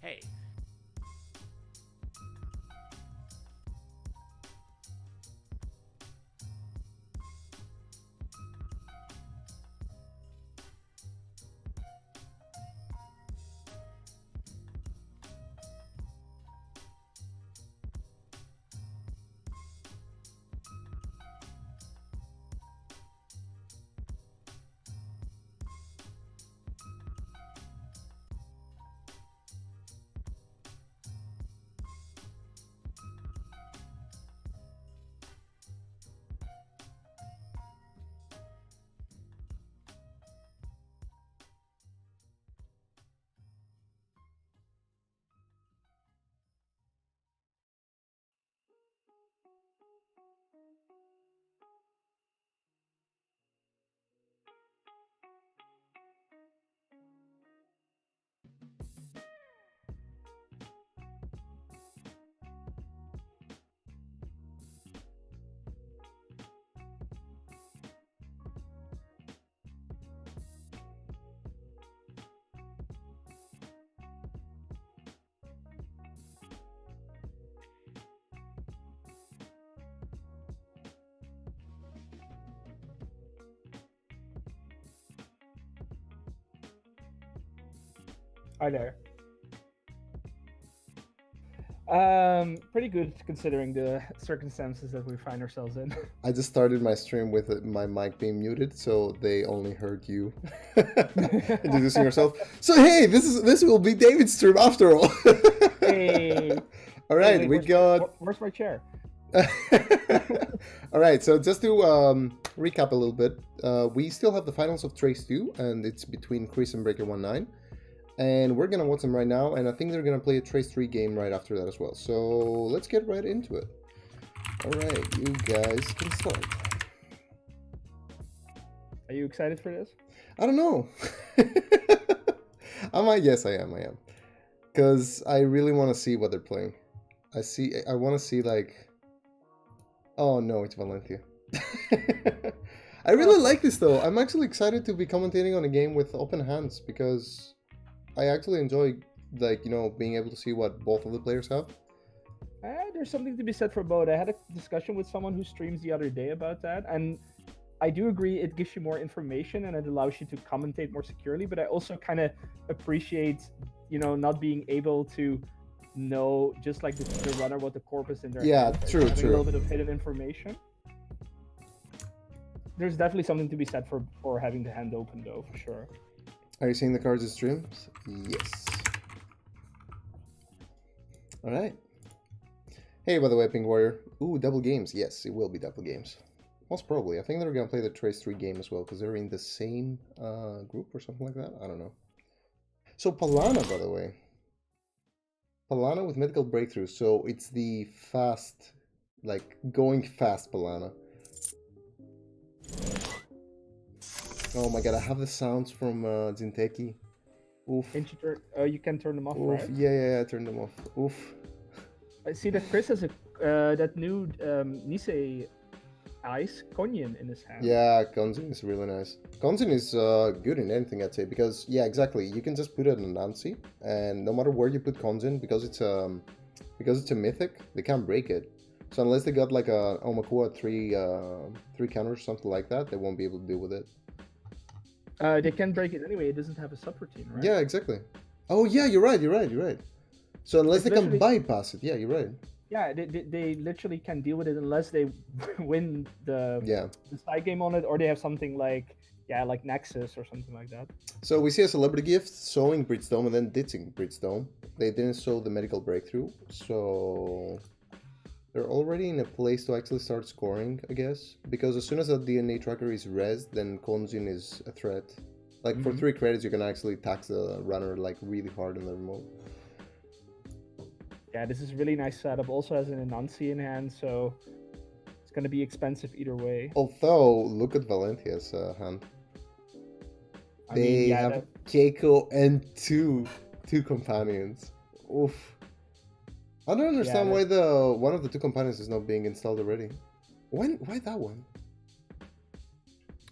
hey, Hi there. Pretty good considering the circumstances that we find ourselves in. I just started my stream with my mic being muted, so they only heard you introducing yourself. So hey, this will be David's stream after all. Hey. All right, Wait, we got. where's my chair? All right, so just to recap a little bit, we still have the finals of Trace 2, and it's between Qris and BreakerOneNine. And we're gonna watch them right now, and I think they're gonna play a Trace 3 game right after that as well. So let's get right into it. Alright, you guys can start. Are you excited for this? I don't know. Yes, I am. Because I really want to see what they're playing. I want to see, like... Oh, no, it's Valencia. I really like this, though. I'm actually excited to be commentating on a game with open hands, because I actually enjoy, like, being able to see what both of the players have. There's something to be said for both. I had a discussion with someone who streams the other day about that, and I do agree it gives you more information and it allows you to commentate more securely, but I also kind of appreciate, not being able to know, just like the runner, what the corpus in their Yeah, hands, true. A little bit of hidden information. There's definitely something to be said for having the hand open, though, for sure. Are you seeing the cards in streams? Yes. Alright. Hey, by the way, Pink Warrior. Ooh, double games. Yes, it will be double games. Most probably. I think they're going to play the Trace 3 game as well, because they're in the same group or something like that. I don't know. So, Palana, by the way. Palana with Medical Breakthrough. So, it's the fast, like, going fast Palana. Oh my god, I have the sounds from Zinteki. Oof. You can turn them off, Oof. right? Yeah, I turned them off. Oof. I see that Chris has that new Nisei Ice Konyin in his hand. Yeah, Gonzin is really nice. Gonzin is good in anything, I'd say, because, yeah, exactly. You can just put it in Nancy, and no matter where you put Gonzin, because it's a mythic, they can't break it. So unless they got like a Omakua 3 counters or something like that, they won't be able to deal with it. They can break it anyway. It doesn't have a subroutine, right? Yeah, exactly. Oh yeah, you're right. So unless they can bypass it, yeah, you're right. Yeah, they literally can deal with it unless they win the side game on it, or they have something like Nexus or something like that. So we see a celebrity gift sowing Bridgestone and then ditching Bridgestone. They didn't sow the medical breakthrough, so they're already in a place to actually start scoring, I guess. Because as soon as that DNA tracker is res, then Konjin is a threat. Like for 3 credits, you can actually tax the runner like really hard in the remote. Yeah, this is a really nice setup. Also has an Anansi in hand, so it's going to be expensive either way. Although, look at Valentia's hand. They have Keiko and two companions. Oof. I don't understand why one of the 2 companions is not being installed already. Why that one?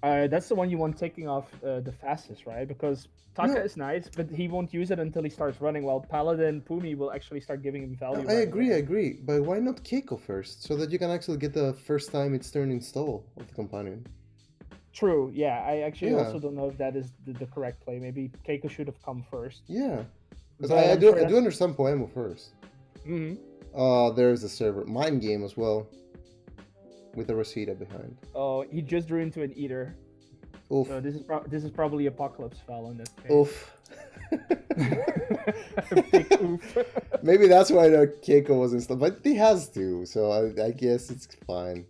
That's the one you want taking off the fastest, right? Because Taka No, is nice, but he won't use it until he starts running, while Paladin Pumi will actually start giving him no, value I right agree, I away. agree. But why not Keiko first? So that you can actually get the first time it's turned install of the companion. True, yeah. I actually Yeah, also don't know if that is the correct play. Maybe Keiko should have come first. yeah. Because But I I'm do sure I that. do understand Poemo first. Mhm. There's a server mind game as well with a Rosita behind. Oh, he just drew into an Eater. Oof, So this is probably Apocalypse Fell in this case. oof. Big oof. Maybe that's why the Keiko was installed, but he has to, so I guess it's fine.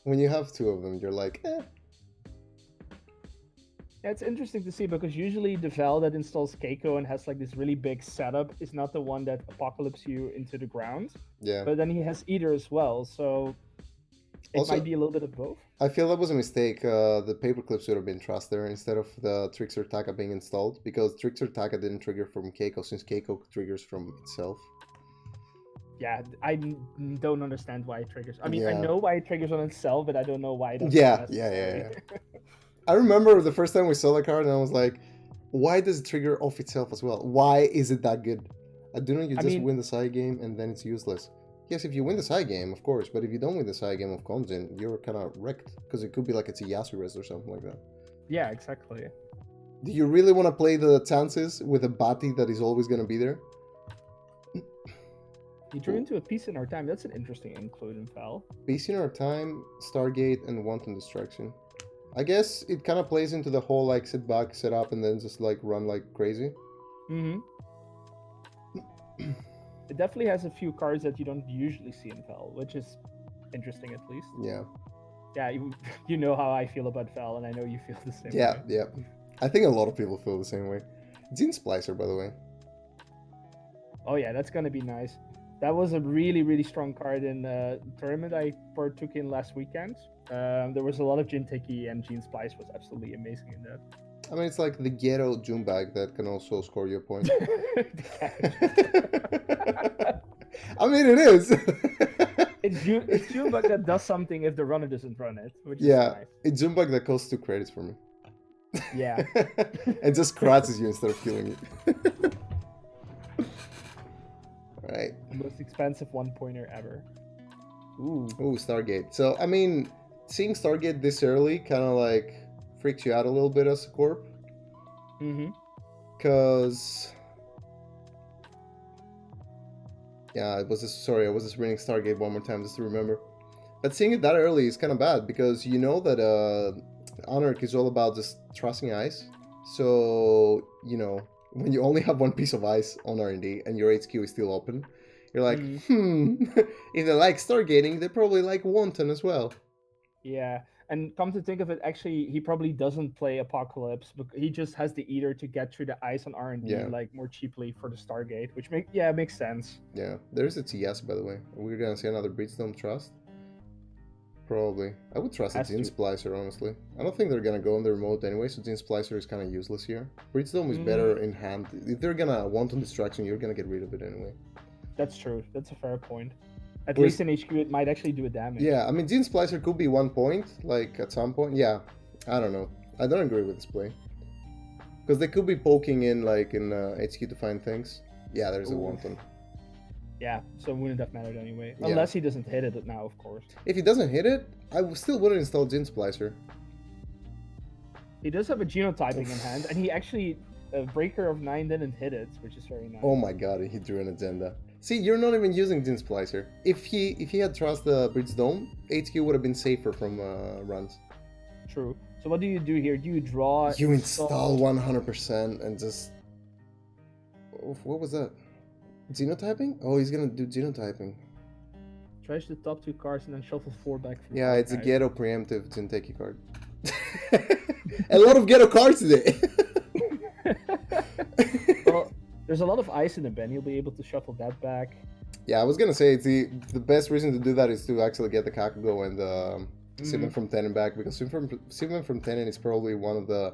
When you have two of them, you're like, eh. Yeah, it's interesting to see because usually the Val that installs Keiko and has like this really big setup is not the one that apocalypse you into the ground. Yeah. But then he has Eater as well, so it Also, might be a little bit of both. I feel that was a mistake. The paperclip should have been trust there instead of the Trickster Taka being installed, because Trickster Taka didn't trigger from Keiko since Keiko triggers from itself. Yeah, I don't understand why it triggers. I mean, I Yeah. know why it triggers on itself, but I don't know why that's Yeah, necessary. I remember the first time we saw the card and I was like, why does it trigger off itself as well? Why is it that good? I do know you I just mean- win the side game and then it's useless. Yes, if you win the side game, of course, but if you don't win the side game of Konzin, you're kind of wrecked, because it could be like it's a Yasuris or something like that. Yeah, exactly. Do you really want to play the chances with a Bati that is always going to be there? He drew into a piece in our time. That's an interesting include in Val. Piece in our time, Stargate, and Wanton Distraction. I guess it kind of plays into the whole like sit back, set up, and then just like run like crazy. Mm-hmm. It definitely has a few cards that you don't usually see in Val, which is interesting at least. Yeah. Yeah, you know how I feel about Val, and I know you feel the same Yeah, way. yeah. I think a lot of people feel the same way. Zine Splicer, by the way. Oh yeah, that's gonna be nice. That was a really, really strong card in the tournament I partook in last weekend. There was a lot of Jinteki, and Gene Splice was absolutely amazing in that. I mean, it's like the ghetto June bag that can also score you a point. I mean, it is. It's Junebug that does something if the runner doesn't run it, which is Yeah, nice. it's June bag that costs 2 credits for me. Yeah. And just scratches you instead of killing you. Alright. The most expensive 1-pointer ever. Ooh. Ooh, Stargate. So, I mean, seeing Stargate this early kind of like freaks you out a little bit as a corp. Mm-hmm. Because... Yeah, I was just reading Stargate one more time just to remember. But seeing it that early is kind of bad, because you know that Anarch is all about just trusting ice. So, you know, when you only have one piece of ice on R&D and your HQ is still open, you're like, if they like Stargating, they probably like Wanton as well. Yeah, and come to think of it, actually, he probably doesn't play Apocalypse, but he just has the Eater to get through the ice on R&D Yeah. like more cheaply for the Stargate, which makes sense. Yeah, there's a TS, by the way. We're gonna see another Breachstone Trust. Probably. I would trust a Has Gene to. Splicer, honestly. I don't think they're gonna go on the remote anyway, so Gene Splicer is kind of useless here. Breachstone is better in hand. If they're gonna want on distraction, you're gonna get rid of it anyway. That's true. That's a fair point. At Whereas- least in HQ, it might actually do a damage. Yeah, I mean, Gene Splicer could be 1 point, like, at some point. Yeah, I don't know. I don't agree with this play. Because they could be poking in, like, in HQ to find things. Yeah, there's a Ooh. Wanton. Yeah, so it wouldn't have mattered anyway. Yeah. Unless he doesn't hit it now, of course. If he doesn't hit it, I still wouldn't install Gene Splicer. He does have a genotyping in hand, and he actually, BreakerOneNine didn't hit it, which is very nice. Oh my god, he drew an agenda. See, you're not even using Gene Splicer. If he had trust the Bridge Dome, HQ would have been safer from runs. True. So what do you do here? Do you draw? You install 100% and just... What was that? Genotyping? Oh, he's gonna do genotyping. Trash the top 2 cards and then shuffle 4 back. From Yeah, the it's a guys. ghetto preemptive Jinteki card. A lot of ghetto cards today. Well, there's a lot of ice in the bin. You'll be able to shuffle that back. Yeah, I was gonna say the best reason to do that is to actually get the Kakugo and Sibin from Tenon back, because Sibin from Tenon is probably one of the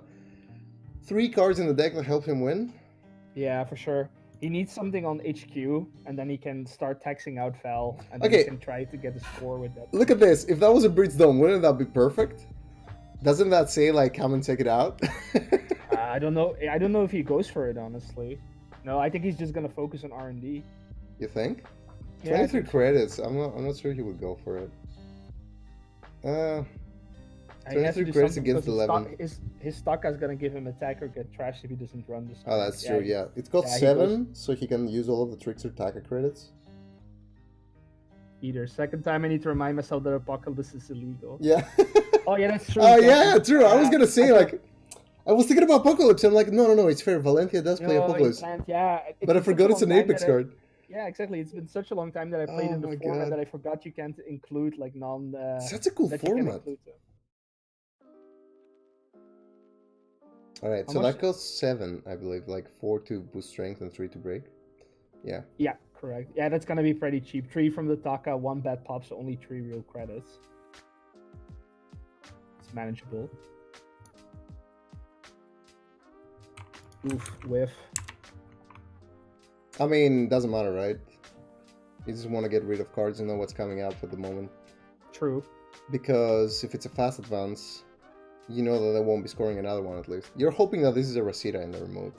3 cards in the deck that help him win. Yeah, for sure. He needs something on HQ, and then he can start taxing out Val, and then Okay. he can try to get a score with that. Look at this. If that was a Bridge Dome, wouldn't that be perfect? Doesn't that say like come and check it out? I don't know. I don't know if he goes for it, honestly. No, I think he's just gonna focus on R&D. You think? Yeah, I 23 think so. credits. I'm not sure he would go for it. He has to 23 do credits something against because 11. his stock is gonna give him attack or get trashed if he doesn't run this. Oh, that's true. Yeah, it's got yeah, he 7, so he can use all of the Trickster Taka credits. Either second time I need to remind myself that Apocalypse is illegal. Yeah. Oh yeah, that's true. Oh yeah, true. I was Yeah, gonna say I like, I was thinking about Apocalypse. I'm like, no, it's fair. Valentia does play No, Apocalypse, you can't, yeah. but I forgot it's an Apex card. Yeah, exactly. It's been such a long time that I played Oh in the my format God. that I forgot you can't include like non. Such a cool that you can format. include them. All right, How so much- that costs 7, I believe, like 4 to boost strength and 3 to break. Yeah. Yeah, correct. Yeah, that's gonna be pretty cheap. 3 from the Taka, 1 bad pop, so only 3 real credits. It's manageable. Oof, whiff. I mean, doesn't matter, right? You just want to get rid of cards and know what's coming up at the moment. True. Because if it's a fast advance, you know that they won't be scoring another one at least. You're hoping that this is a Rasita in the remote.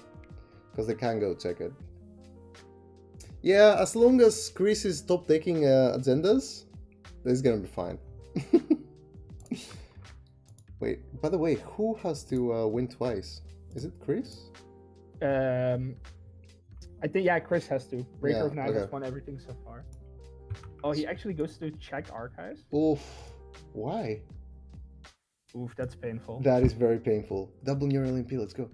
Because they can go check it. Yeah, as long as Qris is top taking agendas, this is gonna be fine. Wait, by the way, who has to win twice? Is it Qris? I think yeah, Qris has to. BreakerOneNine okay. has won everything so far. Oh, he actually goes to check archives. Oof, why? Oof, that's painful. That is very painful. Double neural LMP, let's go.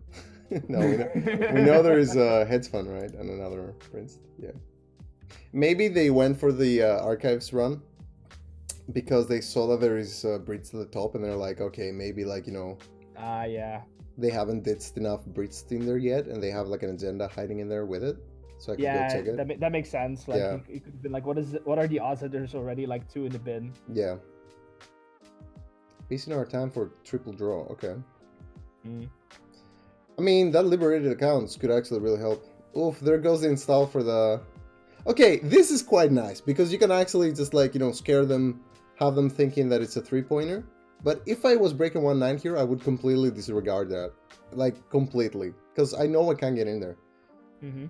No, we know there is a heads fun, right? And another prince. Yeah. Maybe they went for the archives run because they saw that there is breeds to the top, and they're like, okay, maybe like, you know. Yeah. They haven't ditched enough breeds in there yet, and they have like an agenda hiding in there with it. So I could go check it. That makes sense. Like Yeah. you could have been like, what are the odds that there's already like 2 in the bin? Yeah. Wasting our time for triple draw. Okay. Mm. I mean, that liberated accounts could actually really help. Oof, there goes the install for the... Okay, this is quite nice, because you can actually just like, you know, scare them, have them thinking that it's a 3-pointer. But if I was BreakerOneNine here, I would completely disregard that. Like, completely. Because I know I can't get in there. Mm-hmm.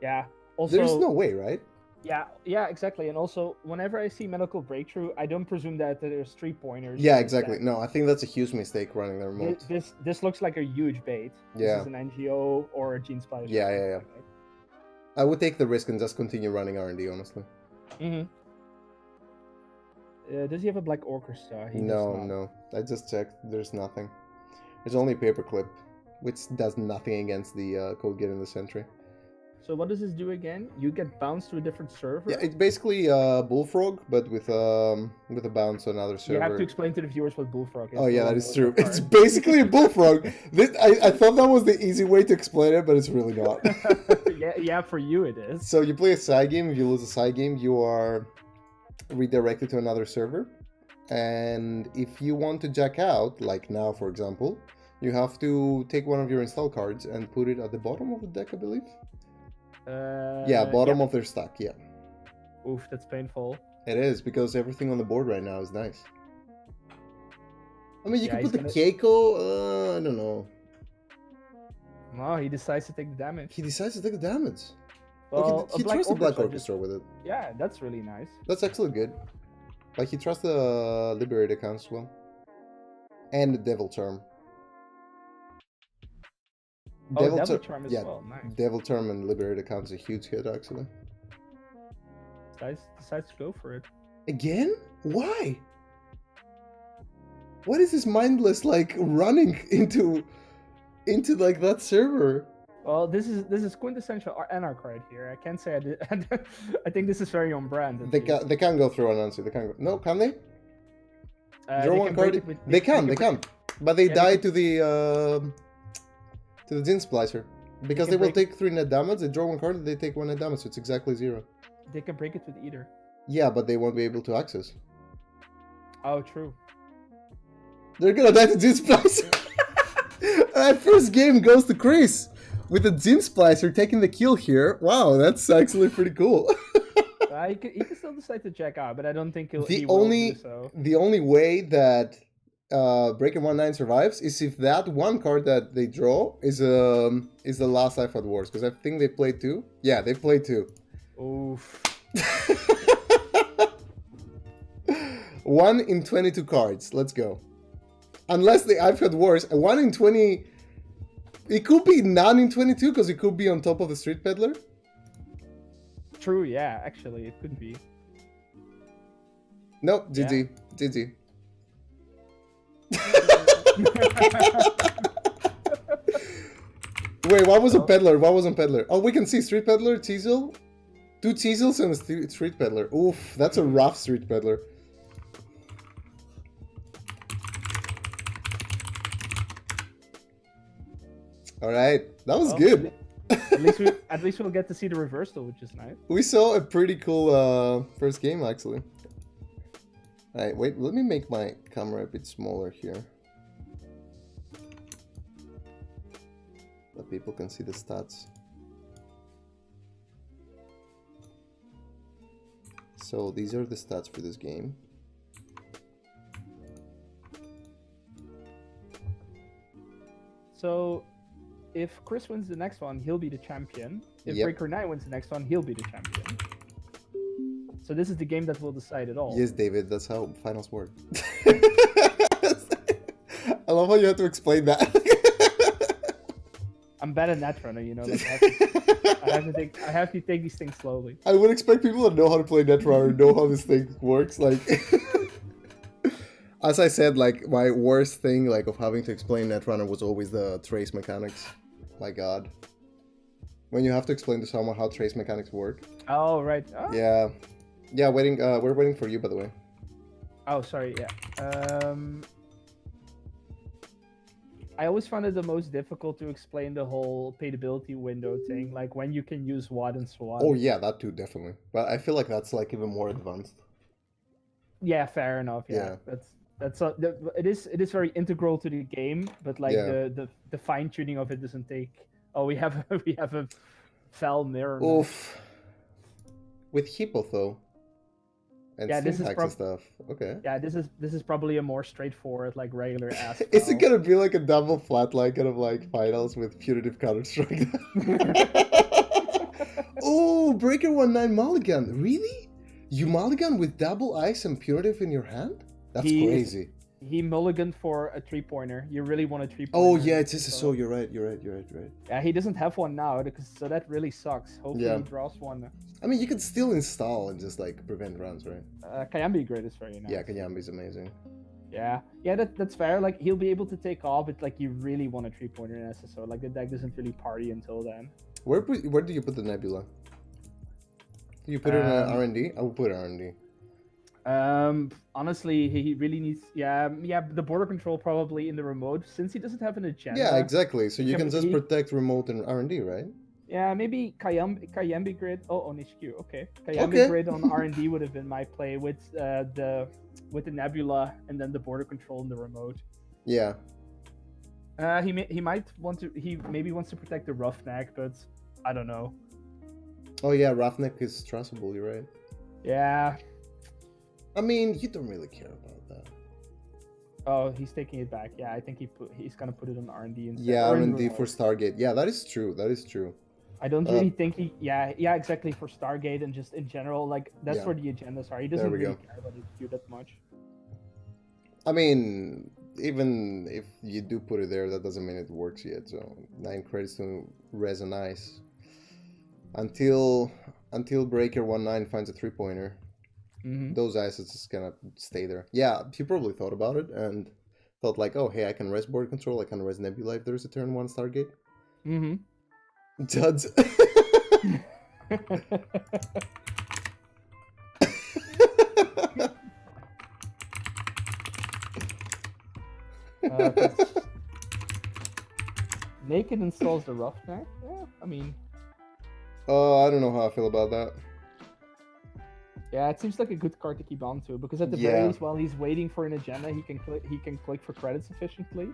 Yeah. Also, There's no way, right? Yeah, exactly. And also, whenever I see medical breakthrough, I don't presume that there's 3-pointers. Yeah, exactly. No, I think that's a huge mistake running the remote. This looks like a huge bait. Yeah. This is an NGO or a Gene Splicer. Yeah. I would take the risk and just continue running R&D, honestly. Mm-hmm. Does he have a Black Orchestra? He does No, not. no. I just checked. There's nothing. There's only Paperclip, which does nothing against the Code Get in the Sentry. So what does this do again? You get bounced to a different server? Yeah, it's basically Bullfrog, but with a bounce on another server. You have to explain to the viewers what Bullfrog is. Oh yeah, that is true. It's basically a Bullfrog. I thought that was the easy way to explain it, but it's really not. yeah, for you it is. So you play a side game. If you lose a side game, you are redirected to another server. And if you want to jack out, like now for example, you have to take one of your install cards and put it at the bottom of the deck, I believe. Yeah, bottom of their stack, yeah. Oof, that's painful. It is, because everything on the board right now is nice. I mean, you Yeah, can put the he's Keiko, I don't know. No, he decides to take the damage. He decides to take the damage. Well, he trusts the Black Orchestra with it. Yeah, that's really nice. That's actually good. Like, he trusts the Liberated accounts as well. And the Devil Charm. Devil Charm as well, nice. Devil Charm and Liberated accounts is a huge hit, actually. Decides to go for it. Again? Why? What is this mindless, like, running into like, that server? Well, this is quintessential NR card here. I can't say I did. I think this is very on brand. They can go through an answer. They can go. No, can they? Draw they one can card. break it with, They can. But they Yeah, die to the Gin Splicer. Because they will take 3 net damage. They draw one card and they take 1 net damage. So it's exactly 0. They can break it with either. Yeah, but they won't be able to access. Oh, true. They're gonna die to Gin Splicer. That first game goes to Qris with the Gin Splicer taking the kill here. Wow, that's actually pretty cool. He can still decide to check out, but I don't think he will The only way that BreakerOneNine survives is if that one card that they draw is the last I Fought Wars, because I think they played 2. Yeah, they played 2. Oof. 1 in 22 cards. Let's go. Unless the I Fought Wars, 1 in 20. It could be none in 22 because it could be on top of the Street Peddler. True, yeah, actually, it could be. No, GG. GG. Wait, what was a Peddler? What was a Peddler? Oh, we can see Street Peddler, Teasel. 2 Teasels and a Street Peddler. Oof, that's a rough Street Peddler. Alright, that was good. At least we'll get to see the reversal, which is nice. We saw a pretty cool first game, actually. Alright, wait, let me make my camera a bit smaller here. That people can see the stats. So these are the stats for this game. So if Qris wins the next one, he'll be the champion. If BreakerOneNine wins the next one, he'll be the champion. So this is the game that will decide it all. Yes, David, that's how finals work. I love how you have to explain that. I'm bad at Netrunner, you know. Like I have to take these things slowly. I would expect people to know how to play Netrunner, know how this thing works. Like, as I said, like my worst thing, like of having to explain Netrunner was always the trace mechanics. My God, when you have to explain to someone how trace mechanics work. Oh right. Oh. Yeah, yeah. Waiting. We're waiting for you, by the way. Oh, sorry. Yeah. I always found it the most difficult to explain the whole paidability window thing, like when you can use what and so on. Oh yeah, that too, definitely. But I feel like that's like even more advanced. Yeah, fair enough. Yeah. It is very integral to the game, but like the fine tuning of it doesn't take. Oh, we have a foul mirror. Oof. With Hippo though. And this is and stuff. Okay. Yeah, this is probably a more straightforward, like regular ass. Is it gonna be like a double flatline kind of like finals with punitive Counter-Strike? Oh, BreakerOneNine mulligan. Really? You mulligan with double ice and punitive in your hand? That's crazy. He mulliganed for a 3-pointer. You really want a 3-pointer. Oh yeah, it's just so you're right. Yeah, he doesn't have one now, so that really sucks. Hopefully he draws one. I mean, you could still install and just like prevent runs, right? Kayambi Grid is very nice. Yeah, Kayambi's amazing. Yeah, that's fair. Like he'll be able to take off, but like you really want a 3-pointer in SSO. Like the deck doesn't really party until then. Where do you put the Nebula? Do you put it in R&D? I would put it in R&D. Honestly, he really needs the border control probably in the remote, since he doesn't have an agenda. Yeah, exactly. So you can just protect remote and R&D, right? Yeah, maybe Kayambi Grid. Oh, on HQ. Okay, Kayambi Grid on R&D would have been my play with the Nebula and then the border control in the remote. Yeah. He might want to. He maybe wants to protect the Roughneck, but I don't know. Oh yeah, Roughneck is trustable. You're right. Yeah. I mean, you don't really care about that. Oh, he's taking it back. Yeah, I think he's gonna put it on R&D instead. Yeah, R&D for Stargate. Yeah, that is true. That is true. I don't really think he. Yeah, exactly, for Stargate and just in general. Like that's where the agendas are. He doesn't really care about HQ that much. I mean, even if you do put it there, that doesn't mean it works yet. So 9 credits to Res and Ice. Until BreakerOneNine finds a 3-pointer. Those assets just gonna stay there. Yeah, he probably thought about it and thought like, oh hey, I can res board control, I can res Nebula if there's a turn 1 Stargate. Duds. Naked installs the Roughneck. Yeah, I mean. I don't know how I feel about that. Yeah, it seems like a good card to keep on to, because at the very least, while he's waiting for an agenda, he can click for credits efficiently.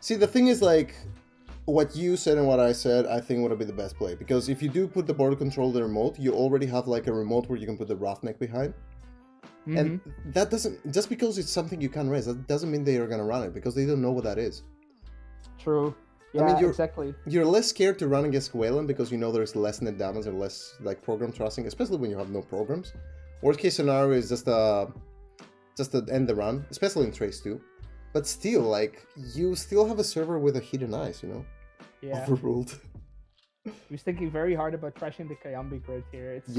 See, the thing is, like, what you said and what I said, I think would be the best play, because if you do put the border control in the remote, you already have like a remote where you can put the Roughneck behind. And that doesn't, just because it's something you can't raise, that doesn't mean they are gonna run it, because they don't know what that is. True. Yeah, I mean, exactly. You're less scared to run against Wayland because you know there's less net damage and less like program trusting, especially when you have no programs. Worst case scenario is just to end the run, especially in Trace 2. But still, like, you still have a server with a hidden ice, you know? Yeah. Overruled. He was thinking very hard about trashing the Kayambi grid here. It's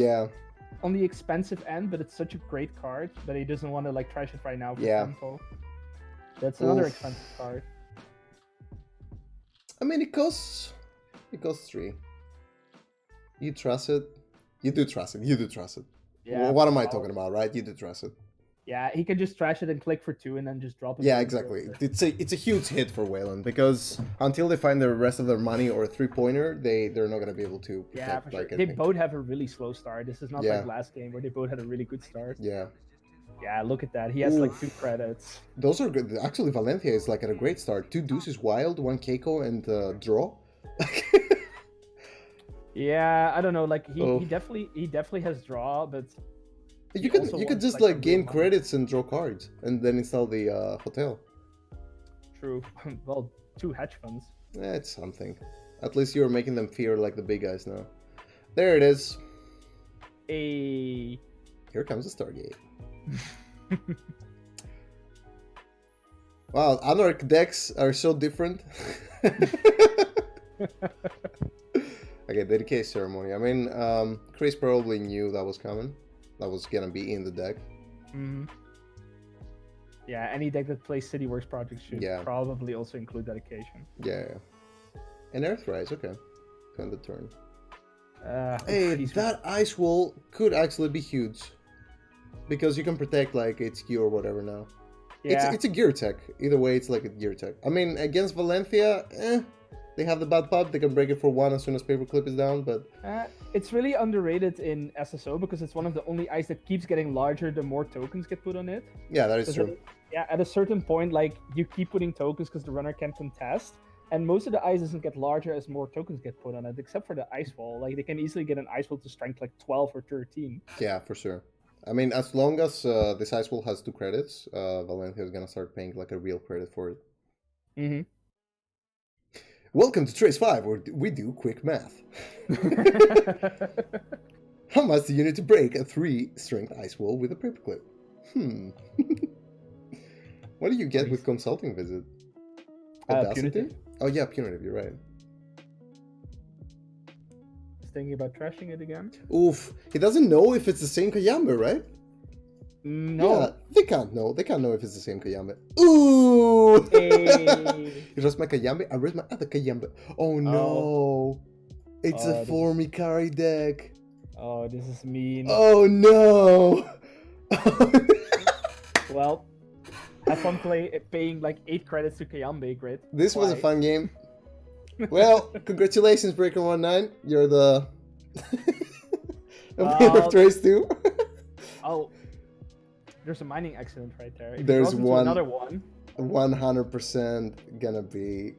on the expensive end, but it's such a great card that he doesn't want to like trash it right now for tempo. That's another expensive card. I mean, it costs 3. You trust it? You do trust it. You do trust it. Yeah. Well, what am I talking about, right? You do trust it. Yeah, he can just trash it and click for 2 and then just drop it. Yeah, exactly. It's a huge hit for Wayland because until they find the rest of their money or a 3-pointer, they're not gonna be able to. Yeah, for sure. They both have a really slow start. This is not like last game where they both had a really good start. Yeah. Yeah, look at that. He has like 2 credits. Those are good. Actually, Valencia is like at a great start. 2 deuces wild, 1 Keiko, and draw. Yeah, I don't know. Like he definitely has draw, but you could just like gain credits and draw cards, and then install the hotel. True. Well, 2 hedge funds. It's something. At least you're making them fear like the big guys now. There it is. Here comes the Stargate. Wow, Anarch decks are so different. Okay, dedication ceremony. I mean, Qris probably knew that was coming. That was gonna be in the deck. Yeah, any deck that plays Cityworks projects should probably also include dedication. Yeah. And Earthrise, okay. End the turn. Hey, that ice wall could actually be huge. Because you can protect like HQ or whatever now. Yeah. It's a gear tech. Either way, it's like a gear tech. I mean, against Valencia, they have the bad pop. They can break it for 1 as soon as Paperclip is down, but... it's really underrated in SSO because it's one of the only ice that keeps getting larger the more tokens get put on it. Yeah, that is true. At a certain point, like, you keep putting tokens because the runner can contest, and most of the ice doesn't get larger as more tokens get put on it, except for the ice wall. Like, they can easily get an ice wall to strength like 12 or 13. Yeah, for sure. I mean, as long as this ice wall has 2 credits, Valencia is gonna start paying like a real credit for it. Welcome to Trace 5, where we do quick math. How much do you need to break a 3-strength ice wall with a paperclip? What do you get with Consulting Visit? Punitive? Oh yeah, Punitive, you're right. Thinking about trashing it again. Oof, he doesn't know if it's the same Kayambe, right? No. Yeah, they can't know. They can't know if it's the same Kayambe. Ooh! Hey. You lost my Kayambe, I raised my other Kayambe. Oh no! It's a Formicari deck. Oh, this is mean. Oh no! Well, have fun paying like 8 credits to Kayambe grid. This was a fun game. Well, congratulations, BreakerOneNine. You're the winner of Trace 2. Oh, there's a mining accident right there. If there's another one. 100% gonna be.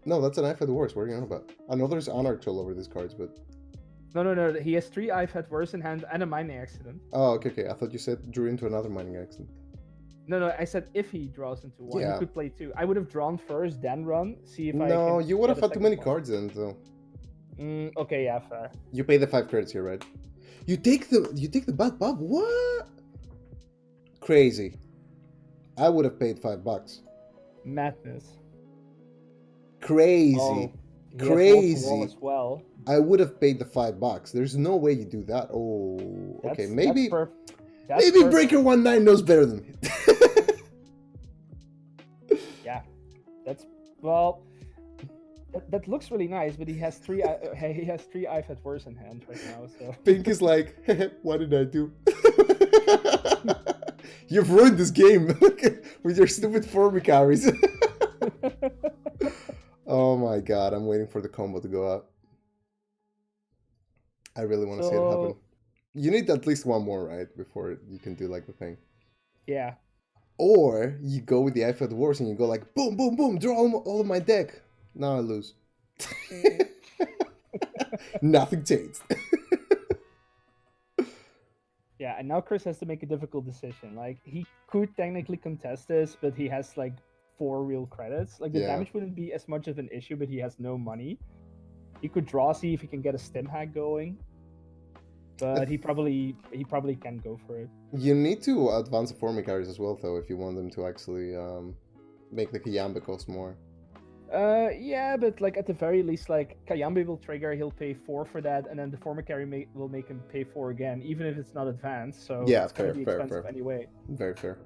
No, that's an iFed Wars. What are you on about? I know there's Anarch all over these cards, but. No. He has 3 iFed Wars in hand and a mining accident. Oh, okay. I thought you said drew into another mining accident. No, I said if he draws into 1, he could play 2. I would have drawn first, then run, see if No, you would have had too many cards then, so. Okay, yeah, fair. You pay the 5 credits here, right? You take the bad pop? What? Crazy. I would have paid $5. Madness. Crazy. Oh, crazy. As well. I would have paid the $5. There's no way you do that. Oh, okay. Maybe BreakerOneNine knows better than me. Yeah, that looks really nice, but he has 3 iFed Worse in hand right now. So Pink is like, what did I do? You've ruined this game with your stupid Formicaries. Oh my god, I'm waiting for the combo to go out. I really want to see it happen. You need at least 1 more, right? Before you can do like the thing. Yeah. Or you go with the iFed Wars and you go like, boom, boom, boom, draw all of my deck. Now I lose. Nothing changed. Yeah, and now Chris has to make a difficult decision. Like, he could technically contest this, but he has like 4 real credits. Like, the Yeah. damage wouldn't be as much of an issue, but he has no money. He could draw, see if he can get a stim hack going, but he probably can go for it. You need to advance the forming carries as well, though, if you want them to actually make the Kayamba cost more. Yeah, but like at the very least, like Kayambe will trigger, he'll pay 4 for that, and then the former carry will make him pay 4 again, even if it's not advanced. So Yeah, it's gonna be fair. expensive anyway. Very fair.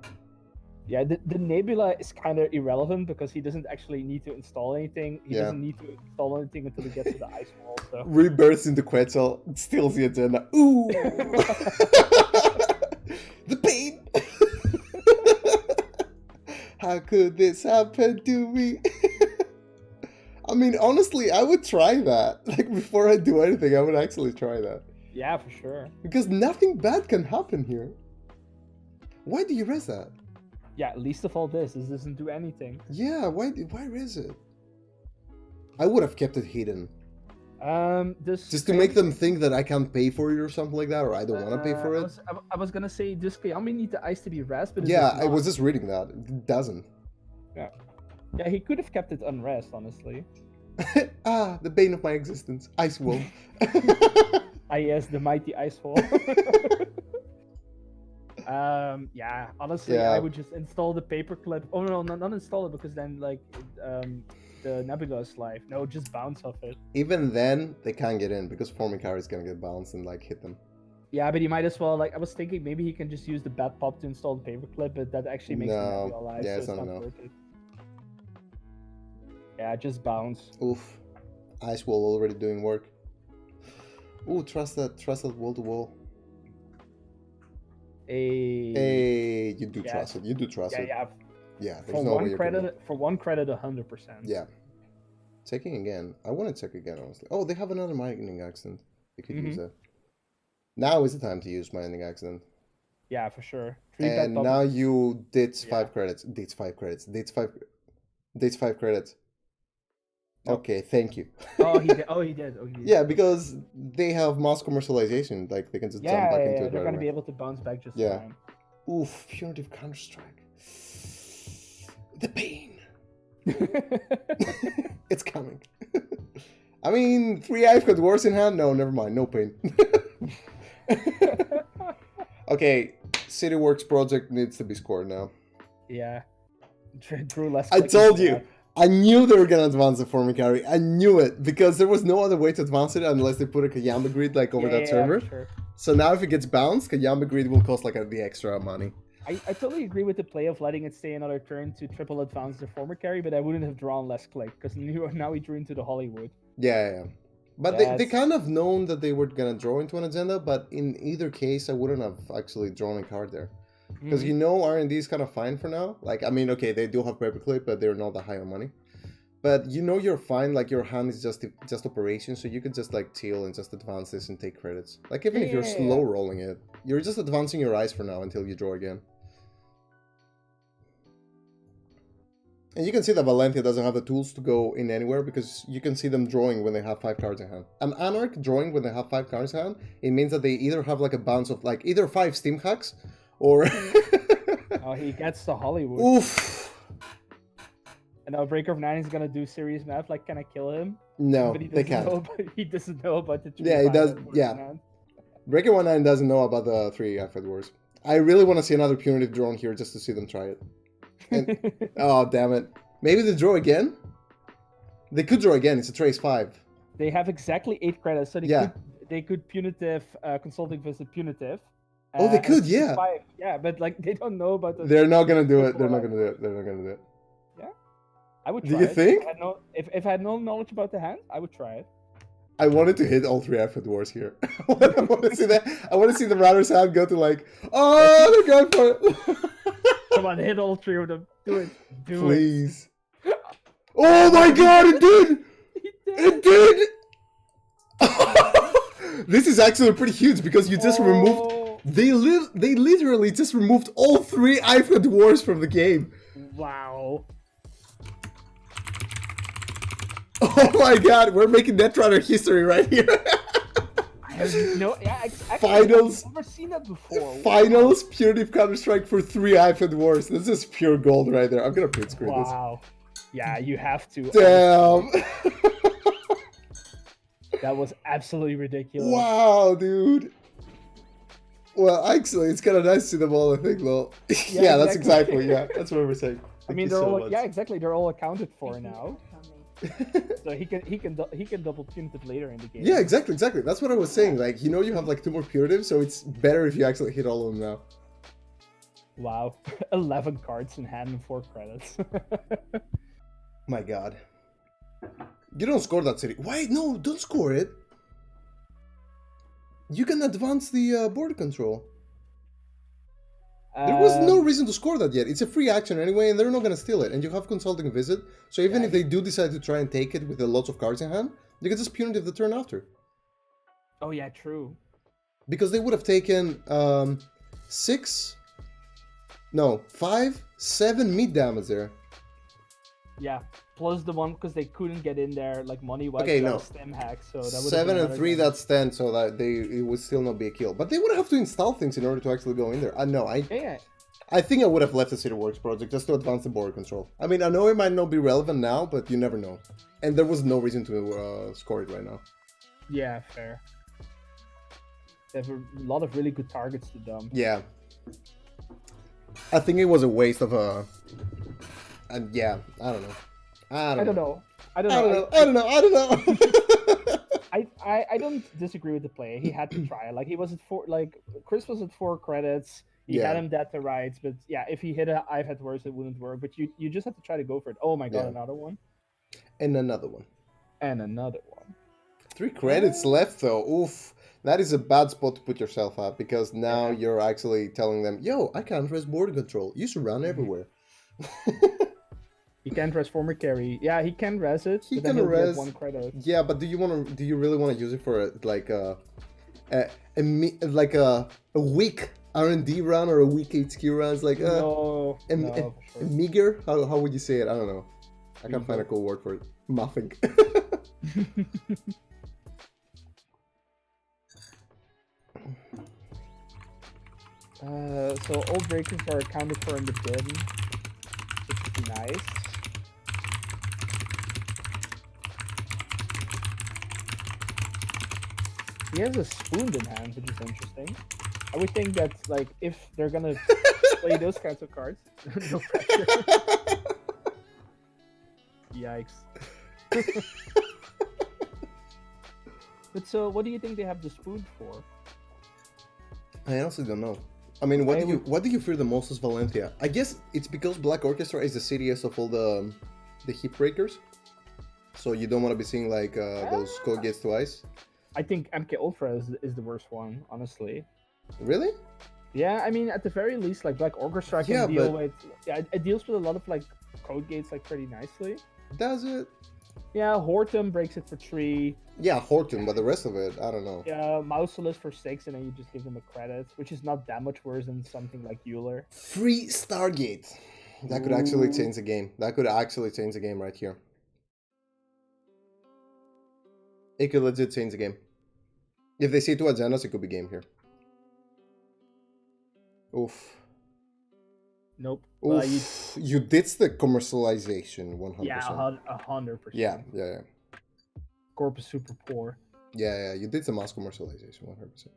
Yeah, the Nebula is kind of irrelevant because he doesn't actually need to install anything. He doesn't need to install anything until he gets to the ice wall. So Rebirths into Quetzal, steals the agenda. Ooh! The pain! How could this happen to me? I mean, honestly, I would try that. Like, before I do anything, I would actually try that. Yeah, for sure. Because nothing bad can happen here. Why do you res that? Yeah, least of all this doesn't do anything. Yeah, why res it? I would have kept it hidden. Just to make them think that I can't pay for it or something like that, or I don't want to pay for it. I was gonna say, does Kayambe need the ice to be res, but yeah, I was just reading that. It doesn't. Yeah. Yeah, he could have kept it unrest, honestly. The bane of my existence. Ice Wolf. Yes, the mighty Ice Wolf. Yeah, honestly, I would just install the paperclip. Oh no, not install it, because then like the Nebula is live. No, just bounce off it. Even then, they can't get in because forming carry is gonna get bounced and like hit them. Yeah, but he might as well, like, I was thinking maybe he can just use the bat pop to install the paperclip, but that actually makes the Nebula alive, yeah, so it's not enough. worth it. Yeah, just bounce. Oof. Ice Wall already doing work. Ooh, trust that wall to wall. Hey, you do trust it. You do trust it. Yeah, there's no way you're gonna... For 1 credit, 100%. Yeah. Checking again. I want to check again, honestly. Oh, they have another mining accident. They could use that. Now is the time to use mining accident. Yeah, for sure. And now you did 5 credits. Dates 5 credits. Dates 5 credits. Nope. Okay, thank you. He did. Yeah, because they have mass commercialization. Like, they can just jump back into it. They're going to be able to bounce back just fine. Oof, punitive Counter-Strike. The pain. It's coming. I mean, 3 I've got worse in hand? No, never mind. No pain. Okay, CityWorks project needs to be scored now. Yeah. Drew less. I told you. I knew they were gonna advance the forming carry. I knew it because there was no other way to advance it unless they put a Kayamba grid like over that server. Sure. So now if it gets bounced, Kayamba grid will cost like the extra money. I totally agree with the play of letting it stay another turn to triple advance the former carry, but I wouldn't have drawn less click because now we drew into the Hollywood. Yeah. But they kind of known that they were gonna draw into an agenda, but in either case, I wouldn't have actually drawn a card there. Because you know R&D is kind of fine for now. Like, I mean, okay, they do have paperclip, but they're not that high on money. But you know you're fine, like your hand is just operation, so you could just like teal and just advance this and take credits. Like even if you're slow rolling it, you're just advancing your eyes for now until you draw again. And you can see that Valentia doesn't have the tools to go in anywhere because you can see them drawing when they have 5 cards in hand. An Anarch drawing when they have 5 cards in hand, it means that they either have like a bounce of like either 5 Steam hacks or... Oh, he gets the Hollywood. Oof. And now BreakerOneNine is gonna do serious math, like, can I kill him? No, but they can't. He doesn't know about the 3. Yeah, he does. Yeah. BreakerOneNine doesn't know about the 3 Alpha Wars. I really want to see another punitive drawn here just to see them try it. And, oh, damn it. Maybe they draw again? They could draw again. It's a trace 5. They have exactly 8 credits, so they could punitive, consulting visit punitive. Oh, they could, yeah. 5. Yeah, but like they don't know about the... They're not going to do it. They're not going to do it. They're not going to do it. Yeah? I would try Do you think? If I had no knowledge about the hand, I would try it. I wanted to hit all 3 Alpha Wars here. I want to see that. I want to see the Router's hand go to like, oh, they're going for it. Come on, hit all 3 of them. Do it. Please. Oh my god, it did! It did! This is actually pretty huge because you just removed... They literally just removed all 3 Alpha Wars from the game. Wow. Oh my god, we're making Netrunner history right here. I No, yeah, Finals. I've never seen that before. Finals punitive Counter-Strike for 3 hyphen wars. This is pure gold right there. I'm gonna print screen this. Wow. Yeah, you have to. Damn. That was absolutely ridiculous. Wow, dude. Well, actually, it's kind of nice to see them all, I think, though. Yeah, that's exactly, that's what we're saying. I mean, they're all, exactly, they're all accounted for now. So he can double punitive later in the game. Yeah, exactly. That's what I was saying. Like, you know, you have like 2 more punitives, so it's better if you actually hit all of them now. Wow, 11 cards in hand and 4 credits. My God, you don't score that city. Wait, no, don't score it. You can advance the border control. There was no reason to score that yet. It's a free action anyway, and they're not going to steal it. And you have Consulting Visit, so even if they do decide to try and take it with lots of cards in hand, you can just punitive the turn after. Oh yeah, true. Because they would have taken 5, 7 meat damage there. Yeah, plus the one because they couldn't get in there like money-wise. Okay, no. Stem hack, so that 7 and 3, that's 10, so that it would still not be a kill. But they would have to install things in order to actually go in there. No, I think I would have left the City Works project just to advance the border control. I mean, I know it might not be relevant now, but you never know. And there was no reason to score it right now. Yeah, fair. They have a lot of really good targets to dump. Yeah. I think it was a waste of a... And yeah, I don't know. I don't know. I don't disagree with the play. He had to try. Like he was at 4. Like Qris was at 4 credits. He had him dead to rights, but yeah, if he hit I've had worse, it wouldn't work. But you just have to try to go for it. Oh my God, another one. And another one. And another one. 3 credits left though. Oof. That is a bad spot to put yourself at because now you're actually telling them, yo, I can't res border control. You should run everywhere. He can't res former carry. Yeah, he can res it. He can res 1 credit. Yeah, but do you really want to use it for like a weak R&D run or a weak HQ run? It's like no, a meager. How would you say it? I don't know. I can't find a cool word for it. Muffing. So all breakers are accounted for in the bin, which would be nice. He has a spoon in hand, which is interesting. I would think that, like, if they're gonna play those kinds of cards, no pressure. Yikes. But so, what do you think they have the spoon for? I honestly don't know. I mean, what do you fear the most is Valentia? I guess it's because Black Orchestra is the CDS of all the hip breakers, so you don't want to be seeing like those code gates twice. I think MK Ultra is the worst one, honestly. Really? Yeah, I mean, at the very least, like Black Orchestra can deal with. Yeah, it deals with a lot of like code gates like pretty nicely. Does it? Yeah, Hortum breaks it for 3. Yeah, Hortum, but the rest of it, I don't know. Yeah, Mausolus for 6, and then you just give them a credit, which is not that much worse than something like Euler. Free Stargate. That could actually change the game. That could actually change the game right here. It could legit change the game. If they see 2 agendas, it could be game here. Oof. Nope. Oof. You ditched the commercialization 100%. Yeah, 100%. Yeah. Corp is super poor. Yeah, you did the mass commercialization 100%.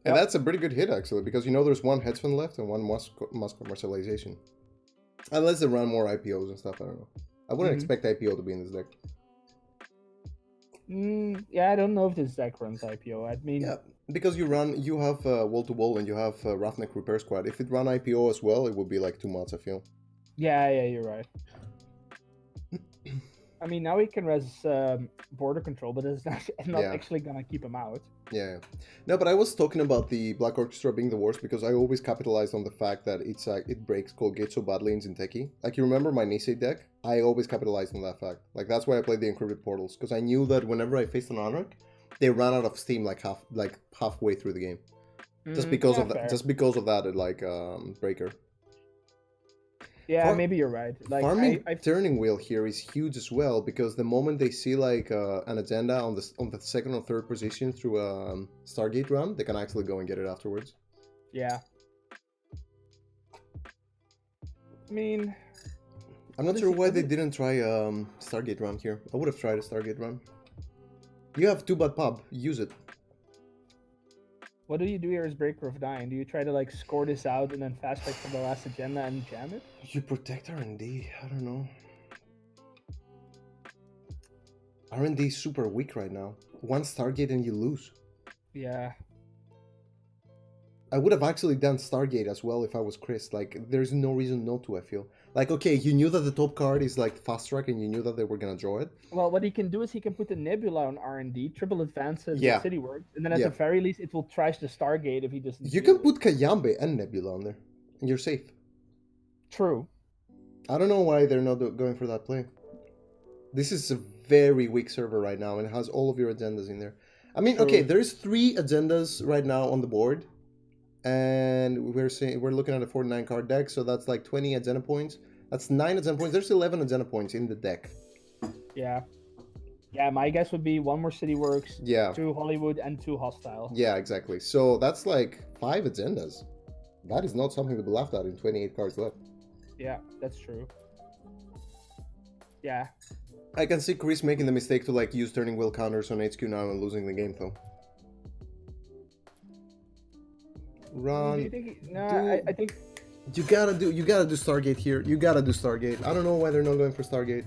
And that's a pretty good hit, actually, because you know there's 1 hedge fund left and 1 mass commercialization. Unless they run more IPOs and stuff, I don't know. I wouldn't expect IPO to be in this deck. Yeah, I don't know if this deck runs IPO. I mean... Yeah, because you have wall-to-wall and you have Roughneck Repair Squad. If it run IPO as well, it would be like too much, I feel. Yeah, you're right. I mean, now he can res border control, but it's not actually gonna keep him out. Yeah. No, but I was talking about the Black Orchestra being the worst because I always capitalized on the fact that it breaks cold gate so badly in Zinteki. Like, you remember my Nisei deck? I always capitalized on that fact. Like, that's why I played the Encrypted Portals, because I knew that whenever I faced an Anarch, they ran out of steam like halfway through the game. Just because of that, breaker. Yeah, maybe you're right. Like Farming I've turning wheel here is huge as well, because the moment they see like an agenda on the second or third position through a Stargate run, they can actually go and get it afterwards. yeah. I mean, I'm not sure why they didn't try Stargate run here. I would have tried a Stargate run. You have 2-bot pub, use it. what do you do here as BreakerOneNine? Do you try to like score this out and then fast back to the last agenda and jam it? You protect R&D. I don't know. R&D is super weak right now. One Stargate and you lose. Yeah. I would have actually done Stargate as well if I was Qris. Like, there's no reason not to, I feel. Like, okay, you knew that the top card is like fast track and you knew that they were gonna draw it. Well, what he can do is he can put the Nebula on R&D, triple advances Yeah. with City Works, and then at the very least it will trash the Stargate if he doesn't. You can put Kayambe and Nebula on there, and you're safe. True. I don't know why they're not going for that play. This is a very weak server right now, and it has all of your agendas in there. I mean, okay, there's 3 agendas right now on the board, and we're looking at a 49 card deck, so that's like 20 agenda points. That's 9 agenda points. There's 11 agenda points in the deck. Yeah. Yeah, my guess would be 1 more City Works, 2 Hollywood, and 2 Hostile. Yeah, exactly. So that's like 5 agendas. That is not something to be laughed at in 28 cards left. Yeah, that's true. Yeah. I can see Qris making the mistake to like use turning wheel counters on HQ now and losing the game though. Run. Do you think I think you gotta do Stargate here. You gotta do Stargate. I don't know why they're not going for Stargate.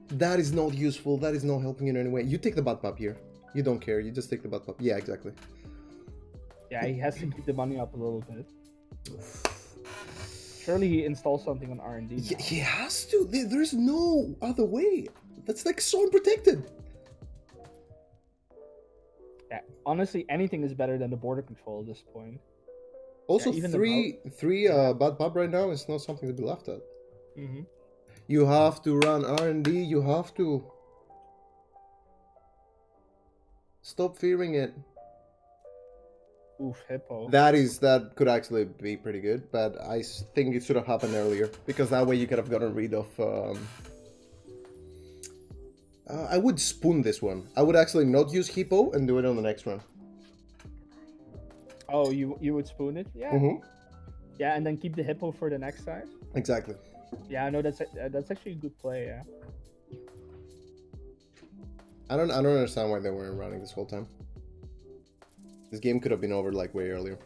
That is not useful. That is not helping in any way. You take the butt pop here. You don't care. You just take the butt pop. Yeah, exactly. Yeah, he has to keep the money up a little bit. Surely he installs something on R&D. Yeah, he has to. There's no other way. That's like so unprotected. Yeah, honestly, anything is better than the border control at this point. Also, yeah, three bad pub right now is not something to be laughed at. Mm-hmm. You have to run R&D. You have to stop fearing it. Oof, hippo. That could actually be pretty good, but I think it should have happened earlier, because that way you could have gotten rid of. I would spoon this one. I would actually not use hippo and do it on the next run. Oh, you would spoon it? Yeah. Mm-hmm. Yeah, and then keep the hippo for the next side. Exactly. Yeah, I know that's actually a good play. Yeah. I don't understand why they weren't running this whole time. This game could have been over like way earlier.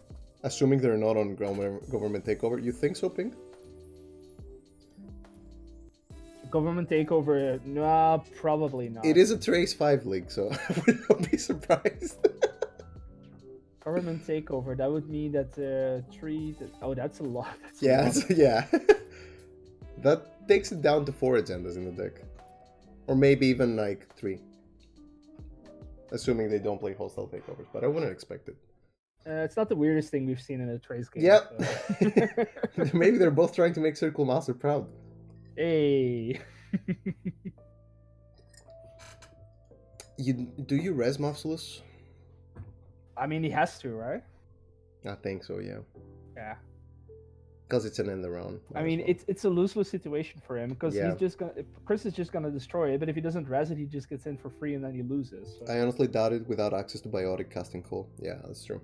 Assuming they're not on government takeover. You think so, Pink? Government takeover? No, probably not. It is a Trace 5 league, so I would not be surprised. Government takeover. That would mean that 3. Oh, that's a lot. Yeah. That takes it down to 4 agendas in the deck, or maybe even like 3. Assuming they don't play hostile takeovers, but I wouldn't expect it. It's not the weirdest thing we've seen in a Trace game. Yep. So. Maybe they're both trying to make Circle Master proud. Hey. Do you res Mafsulus? I mean, he has to, right? I think so, yeah. Yeah. Because it's an end around. I mean, it's a lose-lose situation for him, because he's just gonna. Qris is just gonna destroy it, but if he doesn't res it, he just gets in for free and then he loses. So. I honestly doubt it without access to Biotic casting call. Yeah, that's true.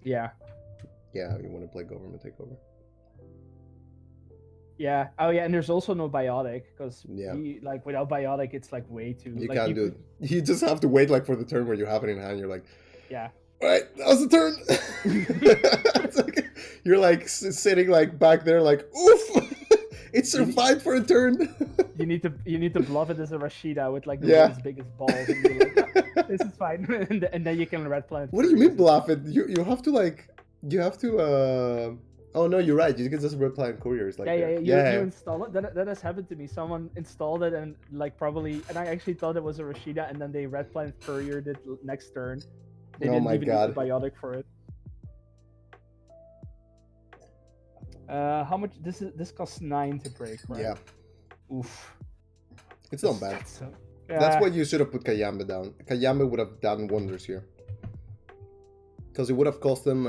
Yeah. Yeah, you want to play government takeover. Yeah. Oh yeah, and there's also no Biotic, because without Biotic, it's like way too. You can't do it. You just have to wait like for the turn where you have it in hand. You're like, yeah. All right, that was the turn. It's like, you're like sitting like back there, like oof. It survived for a turn. you need to bluff it as a Rashida with like the biggest balls. And be like, oh, this is fine, and then you can red plant. What do you mean bluff it? You have to. Oh no, you're right. You can just red plant couriers like You install it. That has happened to me. Someone installed it and and I actually thought it was a Rashida, and then they red plant couriered it next turn. They didn't even need the Biotic for it. How much? This costs 9 to break, right? Yeah. Oof. It's not bad. That's why you should have put Kayambe down. Kayambe would have done wonders here. Because it would have cost them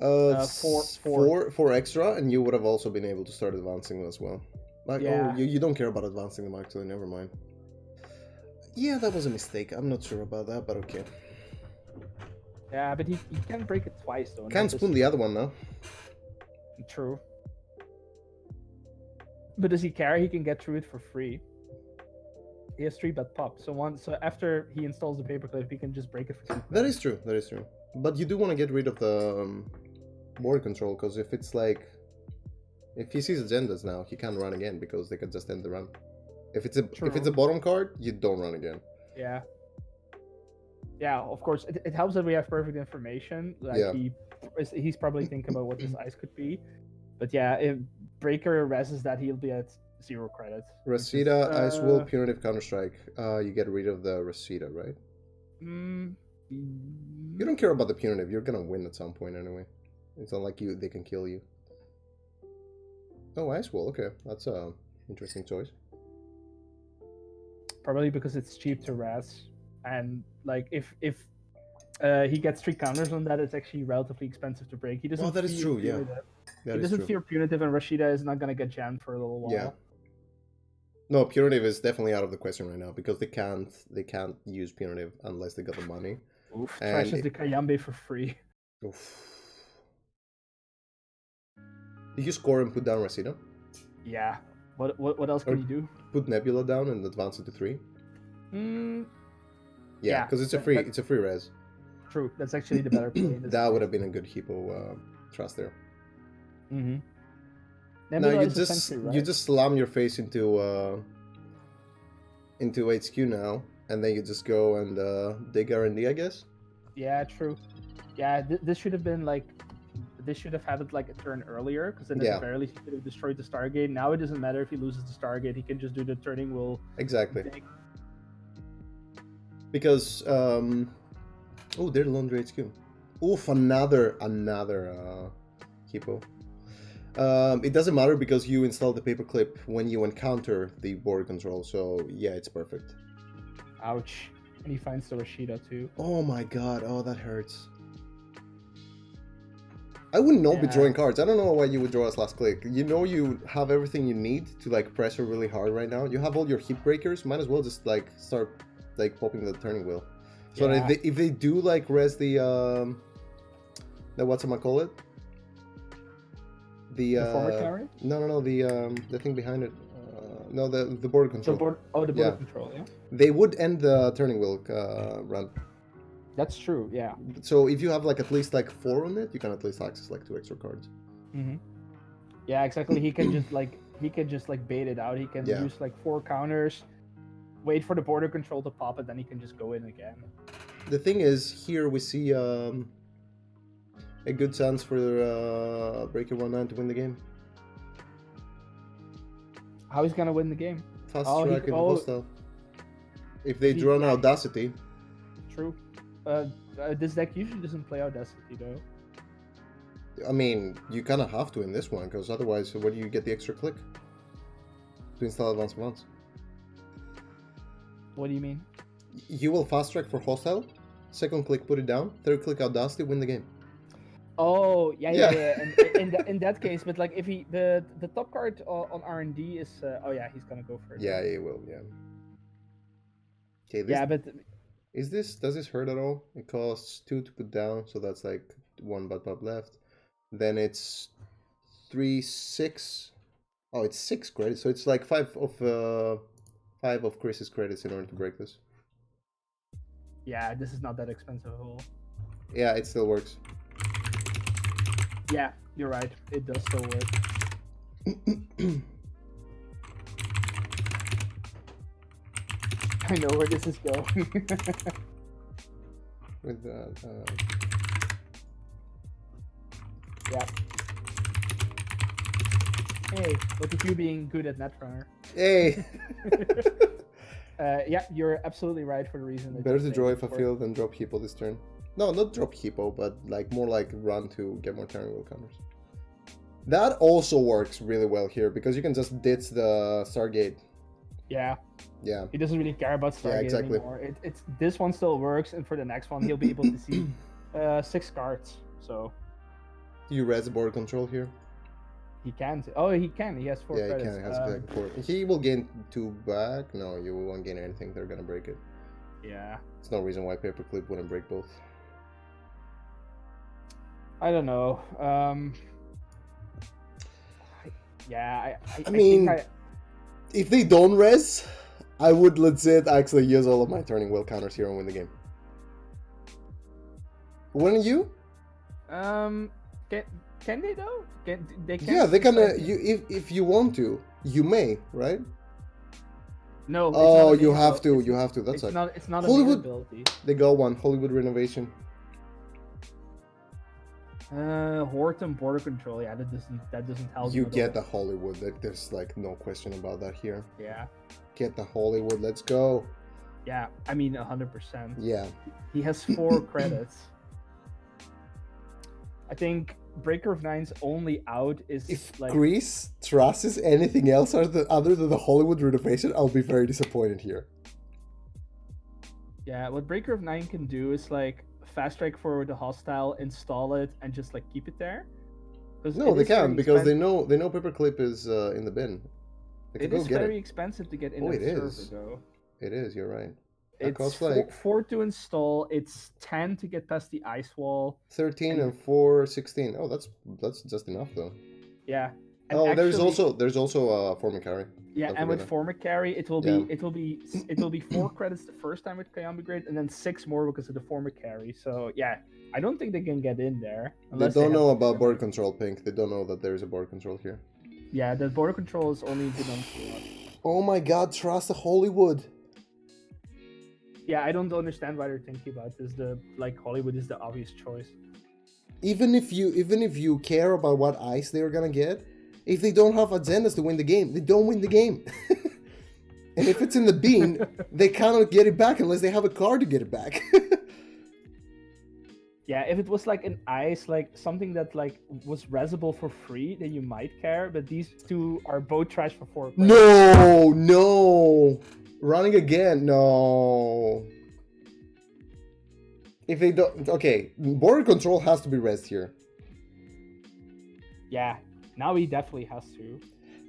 Four extra, and you would have also been able to start advancing them as well. Like, Yeah. oh, you don't care about advancing them actually. Never mind. Yeah, that was a mistake. I'm not sure about that, but okay. Yeah, but he can break it twice though. Can't spoon the other one now. True. But does he care? He can get through it for free. He has 3-bet pop, so after he installs the paperclip, he can just break it for 2. That is true. That is true. But you do want to get rid of the board control, because if it's like, if he sees agendas now, he can't run again because they can just end the run. If it's a bottom card, you don't run again. Yeah. Yeah, of course. It helps that we have perfect information. Like Yeah. he's probably thinking about what this ice could be. But yeah, if Breaker reses that, he'll be at 0 credit. Reseda, Ice Will, Punitive Counter-Strike. You get rid of the Reseda, right? You don't care about the Punitive. You're gonna win at some point anyway. It's not like they can kill you. Oh, Ice Will. Okay, that's a interesting choice. Probably because it's cheap to res, and like if he gets 3 counters on that, it's actually relatively expensive to break. He doesn't. Oh, that is true. Yeah, he doesn't fear Punitive, and Reseda is not gonna get jammed for a little while. Yeah. No, Punitive is definitely out of the question right now because they can't use Punitive unless they got the money. Oof, trashes the Kayambe for free. Oof. Did you score and put down Reseda? Yeah. What else can you do? Put Nebula down and advance it to 3. Yeah, because it's a free res. True, that's actually the better play. That would have been a good Hippo trust there. Mm-hmm. Now you just slam your face into HQ now, and then you just go and dig R&D, I guess. Yeah, true. Yeah, this should have been like, this should have had it like a turn earlier, because then at the very least he could have destroyed the Stargate. Now it doesn't matter if he loses the Stargate; he can just do the turning will. Exactly. Because oh, there's Laundry HQ. Oof, another Hippo. It doesn't matter because you install the paperclip when you encounter the board control, so yeah, it's perfect. Ouch. And he finds the Reseda too. Oh my god, oh that hurts. I would not be drawing cards. I don't know why you would draw as last click. You know you have everything you need to like pressure really hard right now. You have all your hip breakers, might as well just like start like popping the turning wheel. So if they do like res the whatchamacallit? The forward carry? No, the thing behind it. No, the board control. The board control, yeah. They would end the turning wheel run. That's true, yeah. So if you have like at least like 4 on it, you can at least access like 2 extra cards. Mm-hmm. Yeah, exactly. He can just like bait it out. He can use like 4 counters, wait for the border control to pop it, then he can just go in again. The thing is, here we see a good chance for BreakerOneNine to win the game. How he's gonna win the game? Fast track and hostile. If they draw an Audacity. True. This deck usually doesn't play Audacity though. I mean, you kind of have to in this one, because otherwise, where do you get the extra click to install Advanced Commands? What do you mean? You will fast track for hostile, 2nd click put it down, 3rd click Audacity, win the game. Oh yeah. And in that case, but like if the top card on R&D is he's gonna go for it. Yeah, he will. Yeah. Okay. Does this hurt at all? It costs 2 to put down, so that's like 1 bad pop left. Then it's 3, 6. Oh, it's 6 credits, so it's like 5 of Chris's credits in order to break this. Yeah, this is not that expensive at all. Yeah, it still works. Yeah, you're right. It does still work. I know where this is going. With that, yeah. Hey, look at you being good at Netrunner. Hey! Yeah, you're absolutely right for the reason that better to draw if I feel than drop Hippo this turn. No, not drop Hippo, but like more like run to get more turning wheel counters. That also works really well here because you can just ditch the Stargate. Yeah. Yeah. He doesn't really care about Stargate anymore. It's this one still works, and for the next one he'll be able to see 6 cards. So Do you res the border control here? He can. Oh, he can. He has 4 Yeah, credits. he can. He has exactly 4. He will gain 2 back. No, you won't gain anything. They're gonna break it. Yeah. There's no reason why Paperclip wouldn't break both. I don't know. Yeah, I mean, think if they don't res, I would legit actually use all of my turning wheel counters here and win the game. Wouldn't you? Can they though? They can. Yeah, they can. If you want to, you may, right? No. It's Oh, not you have to. You have to. That's it's not. It's not Hollywood a ability. They got one Hollywood renovation. Horton border control. Yeah, that doesn't help. You get the Hollywood. There's like no question about that here. Yeah. Get the Hollywood. Let's go. Yeah, I mean 100%. Yeah. He has 4 credits. I think Breaker of Nine's only out is if like Qris trusts anything else other than the Hollywood renovation, I'll be very disappointed here. Yeah, what Breaker of Nine can do is like fast strike forward the hostile, install it, and just like keep it there. No, they can because they know Paperclip is in the bin. It is very expensive to get in the server, though. It is. You're right. It costs like 4 to install. It's 10 to get past the ice wall. 13 and 4, 16. Oh, that's just enough though. Yeah. And oh, actually, there's also Formic Carry. Yeah, and with Formic Carry, it will be 4 credits the first time with Kayambi Grade, and then 6 more because of the Formic Carry. So yeah, I don't think they can get in there. They don't know about border control, Pink. They don't know that there is a border control here. Yeah, the border control is only good on slot. Oh my God! Trust the Hollywood. Yeah, I don't understand why they're thinking about this. Hollywood is the obvious choice. Even if you care about what ice they're gonna get, if they don't have agendas to win the game, they don't win the game. And if it's in the bin, they cannot get it back unless they have a card to get it back. Yeah, if it was like an ice, like something that like was resable for free, then you might care. But these two are both trash for 4 credits. No. Running again, no. If they don't, okay, border control has to be res here. Yeah, now he definitely has to.